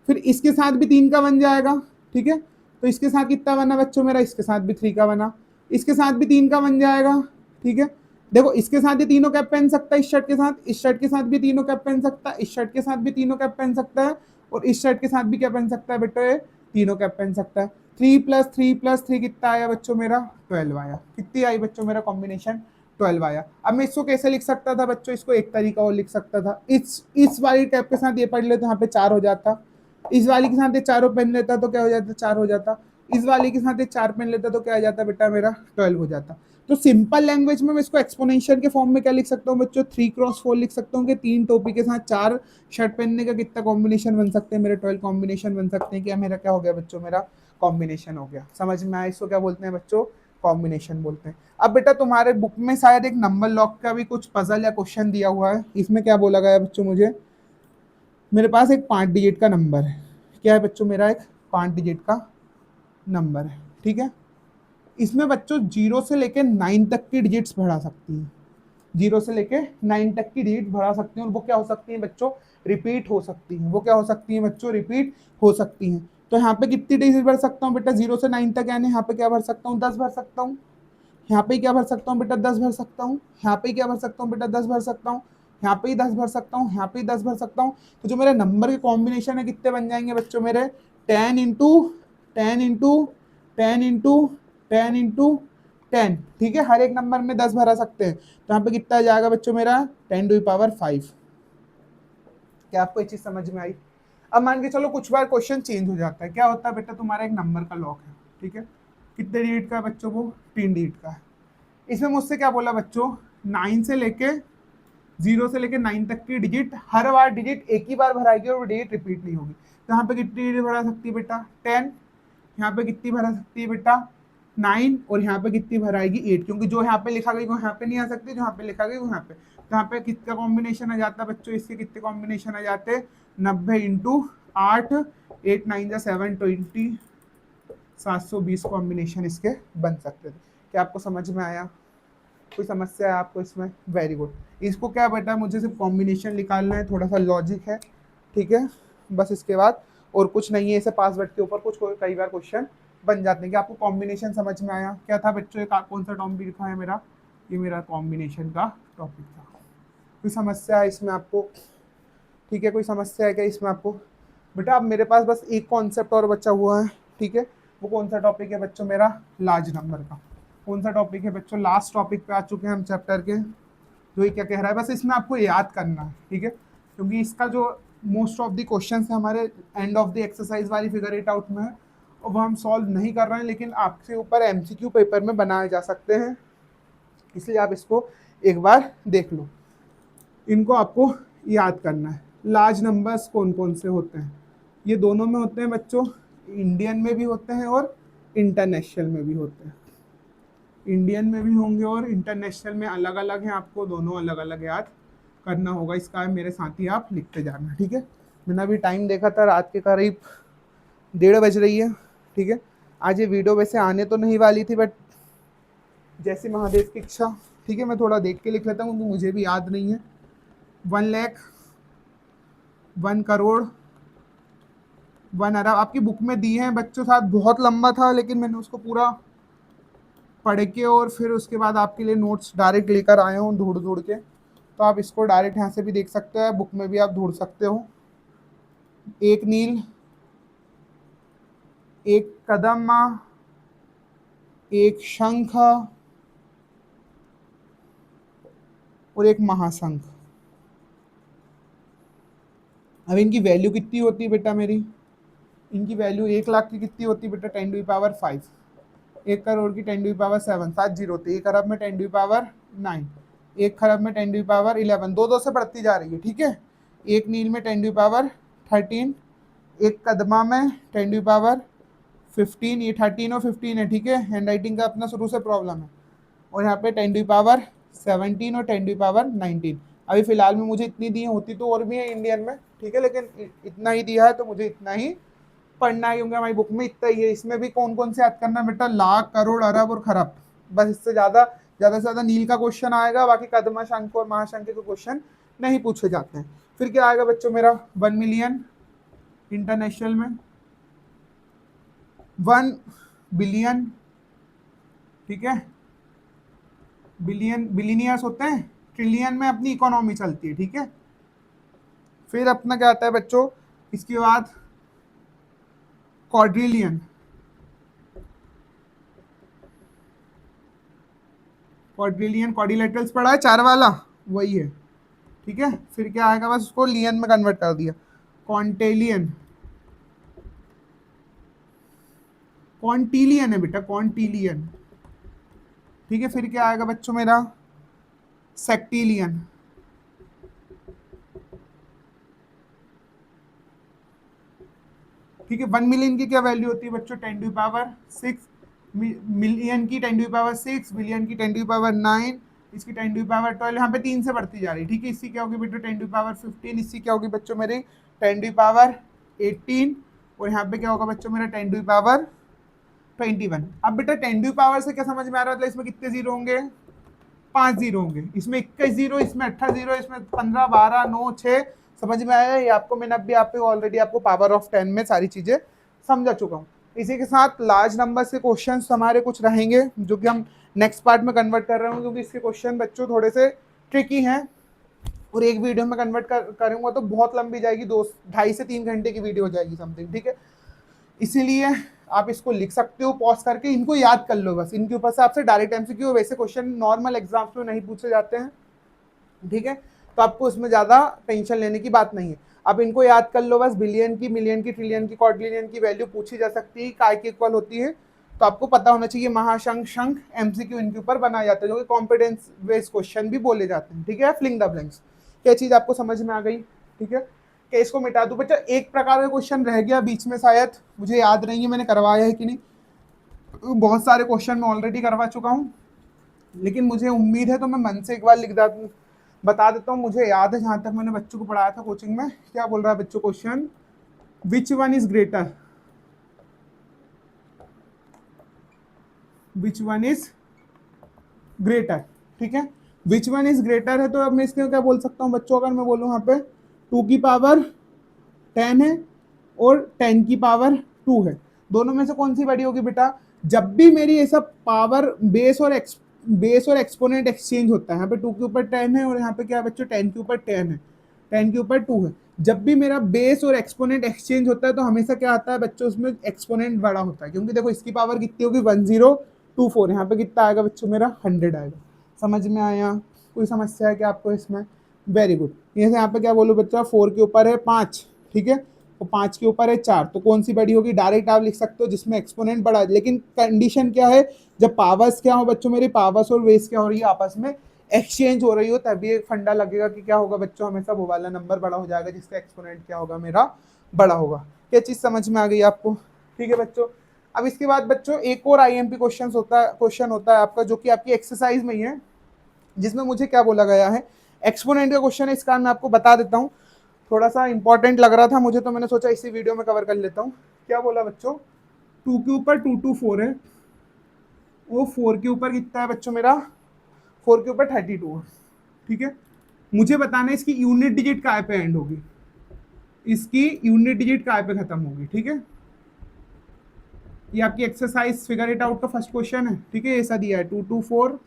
फिर इसके साथ भी 3 का बन जाएगा, ठीक है। तो इसके साथ कितना बना बच्चों मेरा, इसके साथ भी 3 का बना, इसके साथ भी 3 का बन जाएगा, ठीक है। देखो इसके साथ ये तीनों कैप पहन सकता है, इस शर्ट के साथ, इस शर्ट के साथ भी तीनों कैप पहन सकता है, इस शर्ट के साथ भी तीनों कैप पहन सकता है और इस शर्ट के साथ भी क्या पहन सकता है बेटा, ये तीनों कैप पहन सकता है। 3+3+3 कितना आया बच्चों मेरा, 12 आया। कितनी आई बच्चों मेरा कॉम्बिनेशन, 12 आया। अब मैं इसको कैसे लिख सकता था बच्चों, इसको एक तरीका और लिख सकता था, इस वाली कैप के साथ ये पढ़ ले तो यहाँ पे 4 हो जाता, इस वाली के साथ ये चारों पहन लेता तो क्या हो जाता, 4 हो जाता, इस वाली के साथ ये 4 पहन लेता तो क्या आ जाता बेटा मेरा, 12 हो जाता। तो सिंपल लैंग्वेज में मैं इसको एक्सपोनेंशियल के फॉर्म में क्या लिख सकता हूँ बच्चों, 3x4 लिख सकता हूँ कि 3 टोपी के साथ 4 शर्ट पहनने का कितना कॉम्बिनेशन बन सकते हैं, मेरे 12 कॉम्बिनेशन बन सकते हैं। क्या मेरा क्या हो गया बच्चों, मेरा कॉम्बिनेशन हो गया। समझ में आया, इसको क्या बोलते हैं बच्चों, कॉम्बिनेशन बोलते हैं। अब बेटा तुम्हारे बुक में शायद एक नंबर लॉक का भी कुछ पजल या क्वेश्चन दिया हुआ है, इसमें क्या बोला गया बच्चों, मुझे मेरे पास एक 5 डिजिट का नंबर है। क्या है बच्चों, मेरा एक 5 डिजिट का नंबर है, ठीक है। इसमें बच्चों 0 से लेके 9 तक की डिजिट्स बढ़ा सकती हैं, 0 से लेके 9 तक की डिजिट बढ़ा सकती हैं और वो क्या हो सकती हैं बच्चों, रिपीट हो सकती हैं। वो क्या हो सकती हैं बच्चों, रिपीट हो सकती हैं। तो यहाँ पे कितनी डिजिट भर सकता हूँ बेटा, 0 से 9 तक, यानी यहाँ पे क्या भर सकता हूँ, 10 भर सकता हूँ। यहाँ पे क्या भर सकता हूँ बेटा, 10 भर सकता हूँ। यहाँ पे क्या भर सकता हूँ बेटा, 10 भर सकता हूँ। यहाँ पे ही 10 भर सकता हूँ, यहाँ पे ही 10 भर सकता हूँ। तो जो मेरे नंबर के कॉम्बिनेशन है कितने बन जाएंगे बच्चों मेरे, 10 इंटू 10 इंटू 10 इंटू 10, ठीक है। हर एक नंबर में 10 भरा सकते हैं, तो यहाँ पे कितना आ जाएगा बच्चों मेरा, 10⁵ क्या आपको ये चीज समझ में आई। अब मान के चलो कुछ बार क्वेश्चन चेंज हो जाता है, क्या होता है बेटा, तुम्हारा एक नंबर का लॉक है, ठीक है, कितने डिजिट का है बच्चों को, 3 डिजिट का है। इसमें मुझसे क्या बोला बच्चों, 9 से लेके 0 से लेके 9 तक की डिजिट, हर बार डिजिट एक ही बार भराएगी और वो डिजिट रिपीट नहीं होगी। तो यहाँ पे कितनी डिजिट भरा सकती है बेटा, 10। यहाँ पे कितनी भरा सकती है बेटा, 9। और यहाँ पे कितनी भराएगी, 8, क्योंकि जो यहाँ पे लिखा गई वो यहाँ पे नहीं आ सकती, जो यहाँ पे लिखा गई वो यहाँ पे। तो यहाँ पे कितना कॉम्बिनेशन आ जाता है बच्चों, इसके कितने कॉम्बिनेशन आ जाते हैं, 90 × 8, 8×9 = 720, 720 कॉम्बिनेशन इसके बन सकते थे। क्या आपको समझ में आया, कोई समस्या है आपको इसमें, वेरी गुड। इसको क्या बेटा, मुझे सिर्फ कॉम्बिनेशन निकालना है, थोड़ा सा लॉजिक है, ठीक है, बस इसके बाद और कुछ नहीं है। इसे पासवर्ड के ऊपर कुछ कई बार क्वेश्चन बन जाते हैं। कि आपको कॉम्बिनेशन समझ में आया, क्या था बच्चों, ये कौन सा टॉपिक लिखा है मेरा, ये मेरा कॉम्बिनेशन का टॉपिक था। कोई समस्या है इसमें आपको, ठीक है, कोई समस्या है क्या इसमें आपको बेटा। अब मेरे पास बस एक कॉन्सेप्ट और बचा हुआ है, ठीक है, वो कौन सा टॉपिक है बच्चों, मेरा लार्ज नंबर का। कौन सा टॉपिक है बच्चों, लास्ट टॉपिक पे आ चुके हैं हम चैप्टर के। जो ये क्या कह रहा है, बस इसमें आपको याद करना है, ठीक है, क्योंकि इसका जो मोस्ट ऑफ द क्वेश्चंस है हमारे एंड ऑफ द एक्सरसाइज वाली फिगर इट आउट में है, और वो हम सॉल्व नहीं कर रहे हैं, लेकिन आपके ऊपर एमसीक्यू पेपर में बनाए जा सकते हैं, इसलिए आप इसको एक बार देख लो। इनको आपको याद करना है। लार्ज नंबर्स कौन कौन से होते हैं, ये दोनों में होते हैं बच्चों, इंडियन में भी होते हैं और इंटरनेशनल में भी होते हैं। इंडियन में भी होंगे और इंटरनेशनल में अलग अलग हैं, आपको दोनों अलग अलग याद करना होगा। इसका मेरे साथ ही आप लिखते जाना, ठीक है। मैंने अभी टाइम देखा था, रात के करीब 1:30 बज रही है, ठीक है। आज ये वीडियो वैसे आने तो नहीं वाली थी, बट जैसे महादेव की इच्छा, ठीक है, मैं थोड़ा देख के लिख लेता हूँ क्योंकि मुझे भी याद नहीं है। 1 लाख, 1 करोड़, 1 अरब आपकी बुक में दी हैं बच्चों, साथ बहुत लंबा था, लेकिन मैंने उसको पूरा पढ़ के और फिर उसके बाद आपके लिए नोट्स डायरेक्ट लेकर आया हूँ ढूंढ ढूंढ के। तो आप इसको डायरेक्ट यहाँ से भी देख सकते हो, बुक में भी आप ढूंढ सकते हो। 1 नील, 1 कदम, 1 शंख और 1 महाशंख। अब इनकी वैल्यू कितनी होती है बेटा मेरी, इनकी वैल्यू 1 लाख की कितनी होती है बेटा, 10⁵, 1 करोड़ की 10⁵7, 7 जीरो होती है। 1 अरब में 10⁵9, 1 खरब में 10⁵11, दो दो से बढ़ती जा रही है, ठीक है। 1 नील में 10⁵13, 1 कदमा में 10⁵14, 15, ये 13 और 15 है, ठीक है। हैंड राइटिंग का अपना शुरू से प्रॉब्लम है। और यहाँ पे 10⁻17 और 10⁻19। अभी फिलहाल में मुझे इतनी दी होती तो और भी है इंडियन में, ठीक है, लेकिन इतना ही दिया है तो मुझे इतना ही पढ़ना है, क्योंकि हमारी बुक में इतना ही है। इसमें भी कौन कौन से याद करना है बेटा, लाख, करोड़, अरब और खरब, बस। इससे ज़्यादा से ज़्यादा नील का क्वेश्चन आएगा, बाकी कदमाश अंक और महाशंक के क्वेश्चन नहीं पूछे जाते हैं। फिर क्या आएगा बच्चों मेरा, 1 मिलियन इंटरनेशनल में, 1 बिलियन, ठीक है, बिलियनियर्स होते हैं, ट्रिलियन में अपनी इकोनॉमी चलती है, ठीक है। फिर अपना क्या आता है बच्चों, इसके बाद क्वाड्रिलियन, क्वाड्रिलेटरल्स पढ़ा है, चार वाला, वही है, ठीक है। फिर क्या आएगा, बस उसको लियन में कन्वर्ट कर दिया, क्वांटेलियन, क्वांटिलियन है बेटा, क्वांटिलियन, ठीक है। फिर क्या आएगा बच्चों मेरा, सेक्टिलियन, ठीक है। 1 मिलियन की क्या वैल्यू होती है बच्चों, 10⁻6, मिलियन की 10⁻6, बिलियन की 10⁻9, इसकी 10⁻12, यहाँ पे 3 से बढ़ती जा रही है, ठीक है। इसकी क्या होगी बेटा 10⁻15, इसकी क्या होगी बच्चों मेरी 10⁻18, और यहाँ पे क्या होगा बच्चों मेरा 10⁻21। अब बेटा 10 से क्या समझ में आ रहा है, मतलब इसमें कितने जीरो होंगे, 5 जीरो होंगे, इसमें 21 जीरो, इसमें 18 जीरो, इसमें 15, 12, 9, 6, समझ में आया। ये आपको मैंने अभी आप ऑलरेडी आपको पावर ऑफ 10 में सारी चीजें समझा चुका हूँ। इसी के साथ लार्ज नंबर से क्वेश्चन हमारे कुछ रहेंगे, जो कि हम नेक्स्ट पार्ट में कन्वर्ट कर रहे हैं, क्योंकि इसके क्वेश्चन बच्चों थोड़े से ट्रिकी हैं, और एक वीडियो में कन्वर्ट करूंगा तो बहुत लंबी जाएगी, 2-2.5 से 3 घंटे की वीडियो हो जाएगी समथिंग, ठीक है। इसीलिए आप इसको लिख सकते हो पॉज करके, इनको याद कर लो, बस इनके ऊपर से आपसे डायरेक्ट एमसीक्यू, वैसे क्वेश्चन नॉर्मल एग्जाम्स में नहीं पूछे जाते हैं, ठीक है। तो आपको उसमें ज्यादा टेंशन लेने की बात नहीं है। अब इनको याद कर लो बस, बिलियन की, मिलियन की, ट्रिलियन की, क्वाड्रिलियन की वैल्यू पूछी जा सकती है, काय की इक्वल होती है, तो आपको पता होना चाहिए। महाशंख, शंख, एमसीक्यू इनके ऊपर बनाया जाता है, जो कि कॉम्पिटेंस बेस्ड क्वेश्चन भी बोले जाते हैं, ठीक है। फिलिंग द ब्लैंक्स, क्या चीज आपको समझ में आ गई, ठीक है। क्या इसको मिटा दूं बच्चा, एक प्रकार का क्वेश्चन रह गया बीच में, शायद मुझे याद नहीं है मैंने करवाया है कि नहीं, बहुत सारे क्वेश्चन मैं ऑलरेडी करवा चुका हूँ, लेकिन मुझे उम्मीद है तो मैं मन से एक बार बता देता हूँ। मुझे याद है जहां तक मैंने बच्चों को पढ़ाया था कोचिंग में, क्या बोल रहा है बच्चों question, which one is greater, which one is greater, ठीक है। विच वन इज ग्रेटर है, तो अब मैं इसके क्या बोल सकता हूँ बच्चों, अगर मैं बोलूँ यहाँ पे 2 की पावर 10 है और 10 की पावर 2 है, दोनों में से कौन सी बड़ी होगी बेटा। जब भी मेरी ऐसा पावर बेस और एक्सपोनेंट एक्सचेंज होता है, यहाँ पे 2 के ऊपर 10 है और यहाँ पे क्या है बच्चों 10 के ऊपर 10 है, 10 के ऊपर 2 है। जब भी मेरा बेस और एक्सपोनेंट एक्सचेंज होता है तो हमेशा क्या आता है बच्चों, उसमें एक्सपोनेंट बड़ा होता है, क्योंकि देखो इसकी पावर कितनी होगी 1024, यहाँ पे कितना आएगा बच्चों मेरा 100 आएगा। समझ में आया, कोई समस्या है क्या आपको इसमें, वेरी गुड। यहाँ पे क्या बोलो बच्चा, 4 के ऊपर है 5, ठीक है, तो 5 के ऊपर है 4, तो कौन सी बड़ी होगी, डायरेक्ट आप लिख सकते हो जिसमें एक्सपोनेंट बड़ा है, लेकिन कंडीशन क्या है, जब पावर्स क्या हो बच्चों मेरी, पावर्स और बेस क्या हो रही है आपस में एक्सचेंज हो रही हो, तभी एक फंडा लगेगा कि क्या होगा बच्चों, हमेशा वो वाला नंबर बड़ा हो जाएगा जिसका एक्सपोनेंट क्या होगा मेरा बड़ा होगा। क्या चीज समझ में आ गई आपको, ठीक है बच्चों। अब इसके बाद बच्चों एक और आईएमपी क्वेश्चन होता है आपका, जो कि आपकी एक्सरसाइज में ही है, जिसमें मुझे क्या बोला गया है, एक्सपोनेंट का क्वेश्चन है, इस कारण मैं आपको बता देता हूँ, थोड़ा सा इंपॉर्टेंट लग रहा था मुझे, तो मैंने सोचा इसी वीडियो में कवर कर लेता हूँ। क्या बोला बच्चों, 2 के ऊपर 224 है, वो 4 के ऊपर कितना है बच्चों मेरा, 4 के ऊपर 32 है, ठीक है। मुझे बताना है इसकी यूनिट डिजिट काय पे एंड होगी, इसकी यूनिट डिजिट काय पे खत्म होगी, ठीक है। ये आपकी एक्सरसाइज फिगर इट आउट का फर्स्ट क्वेश्चन है, ठीक है। ऐसा दिया है 224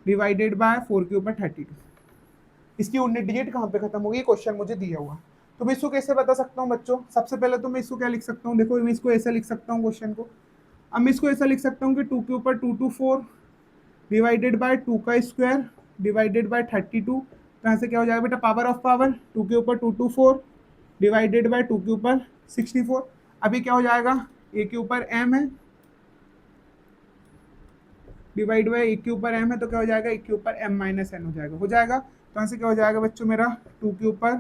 डिवाइडेड बाय 4 के ऊपर 32, इसकी यूनिट डिजिट कहाँ पे खत्म होगी, क्वेश्चन मुझे दिया हुआ। तो मैं इसको कैसे बता सकता हूँ बच्चों, सबसे पहले तो मैं इसको क्या लिख सकता हूँ, देखो मैं इसको ऐसा लिख सकता हूँ क्वेश्चन को, अब मैं इसको ऐसा लिख सकता हूँ कि 2 के ऊपर 224 डिवाइडेड बाय 2 का स्क्वायर डिवाइडेड बाय 32, तो यहाँ से क्या हो जाएगा बेटा, पावर ऑफ पावर 2 के ऊपर 224 डिवाइडेड बाय 2 के ऊपर 64। अभी क्या हो जाएगा, ए के ऊपर एम है डिवाइड बाय ए के ऊपर एम है, तो क्या हो जाएगा, ए के ऊपर एम माइनस एन हो जाएगा। तो यहाँ से क्या हो जाएगा बच्चों मेरा, 2 के ऊपर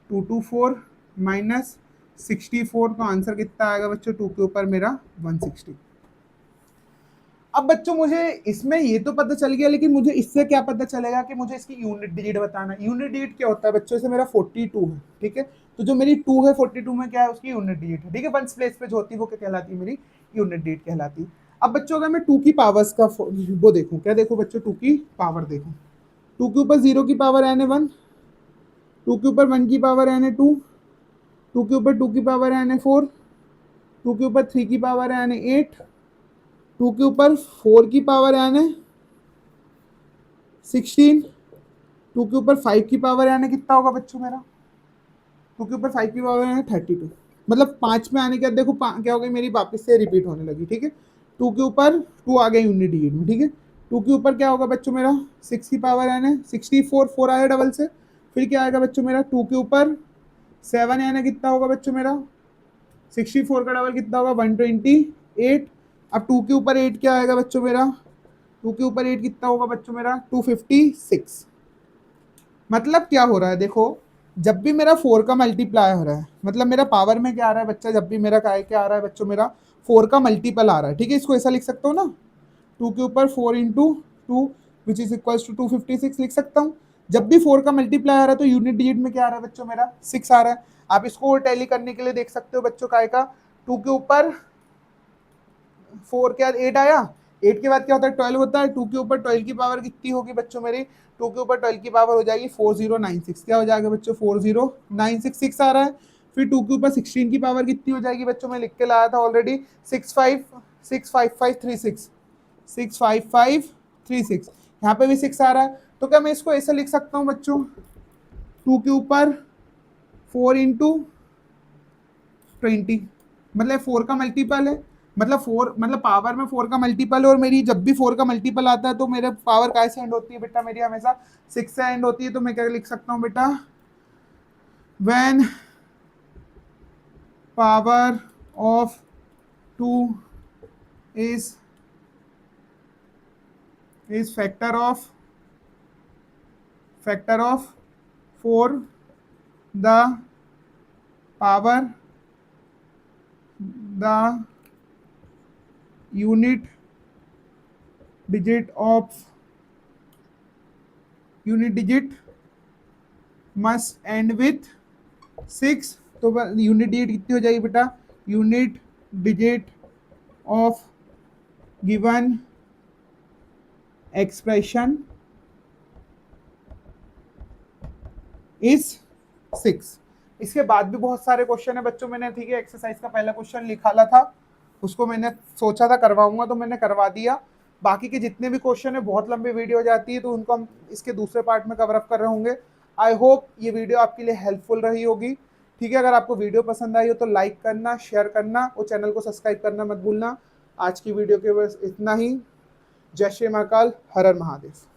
224 माइनस 64, तो आंसर कितना आएगा बच्चों 2 के ऊपर मेरा 160। अब बच्चों मुझे इसमें ये तो पता चल गया, लेकिन मुझे इससे क्या पता चलेगा कि मुझे इसकी यूनिट डिजिट बताना है। यूनिट डिजिट क्या होता है बच्चों, से मेरा 42 है, ठीक है, तो जो मेरी 2 है 42 में क्या है, उसकी यूनिट डिजिट है, ठीक है, वंस प्लेस पे जो होती है वो क्या कहलाती है, मेरी यूनिट डिजिट कहलाती है। अब बच्चों अगर मैं 2 की पावर्स का वो देखूं, क्या देखो बच्चों, 2 की पावर देखूं, 2 के ऊपर 0 की पावर n है 1, 2 के ऊपर 1 की पावर n है 2, 2 के ऊपर 2 की पावर n है 4, 2 के ऊपर 3 की पावर n है 8, 2 के ऊपर 4 की पावर n है 16, 2 के ऊपर 5 की पावर n है कितना होगा बच्चों मेरा, 2 के ऊपर 5 की पावर n है 32, मतलब 5 में आने के बाद देखो क्या हो गई, मेरी वापस से रिपीट होने लगी, ठीक है, 2 के ऊपर 2 आ गया यूनिट डिजिट में, ठीक है, 2 के ऊपर क्या होगा बच्चों मेरा 6 की पावर n है 64, 4 आया डबल से, फिर क्या आएगा बच्चों मेरा 2 के ऊपर 7 n है कितना होगा बच्चों मेरा 64 का डबल कितना होगा 128। अब 2 के ऊपर 8 क्या आएगा बच्चों मेरा, 2 के ऊपर 8 कितना होगा बच्चों मेरा 256। मतलब क्या हो रहा है देखो, जब भी मेरा 4 का मल्टीप्लाई हो रहा है, मतलब मेरा पावर में क्या आ रहा है बच्चा, जब भी मेरा क्या आ रहा है बच्चों, मेरा 4 का मल्टीपल आ रहा है, ठीक है, इसको ऐसा लिख सकता हूँ ना, 2 के ऊपर 4 into 2 which is equals to 256 लिख सकता हूँ। जब भी 4 का मल्टीप्लाई आ रहा है तो यूनिट डिजिट में क्या आ रहा है बच्चों मेरा 6 आ रहा है। आप इसको टैली करने के लिए देख सकते हो बच्चों, काय का 2 के ऊपर 4 के बाद 8 आया, 8 के बाद क्या होता है 12 होता है, 2 के ऊपर 12 की पावर कितनी होगी बच्चों मेरी, 2 के ऊपर 12 की पावर हो जाएगी 4096, क्या हो जाएगा बच्चों 40966 आ रहा है। फिर 2 के ऊपर 16 की पावर कितनी हो जाएगी बच्चों, मैं लिख के लाया था ऑलरेडी 65536, 65536, यहाँ पे भी 6 आ रहा है। तो क्या मैं इसको ऐसे लिख सकता हूँ बच्चों, 2 के ऊपर 4 इंटू 20, मतलब 4 का मल्टीपल है, मतलब 4 मतलब पावर में 4 का मल्टीपल है, और मेरी जब भी 4 का मल्टीपल आता है तो मेरे पावर काय से एंड होती है बेटा, मेरी हमेशा 6 से एंड होती है। तो मैं क्या लिख सकता हूँ बेटा, when power of 2 is factor of 4, the power the unit digit must and with 6। तो यूनिट डिजिट कितनी हो जाएगी बेटा, unit digit of given expression is 6। इसके बाद भी बहुत सारे क्वेश्चन है बच्चों, मैंने ठीक है एक्सरसाइज का पहला क्वेश्चन लिखा था, उसको मैंने सोचा था करवाऊंगा तो मैंने करवा दिया। बाकी के जितने भी क्वेश्चन है बहुत लंबी वीडियो हो जाती है, तो उनको हम इसके दूसरे पार्ट में कवर अप कर रहे होंगे। आई होप ये वीडियो आपके लिए हेल्पफुल रही होगी, ठीक है, अगर आपको वीडियो पसंद आई हो तो लाइक करना, शेयर करना और चैनल को सब्सक्राइब करना मत भूलना। आज की वीडियो के बस इतना ही। जय श्री महाकाल, हर हर महादेव।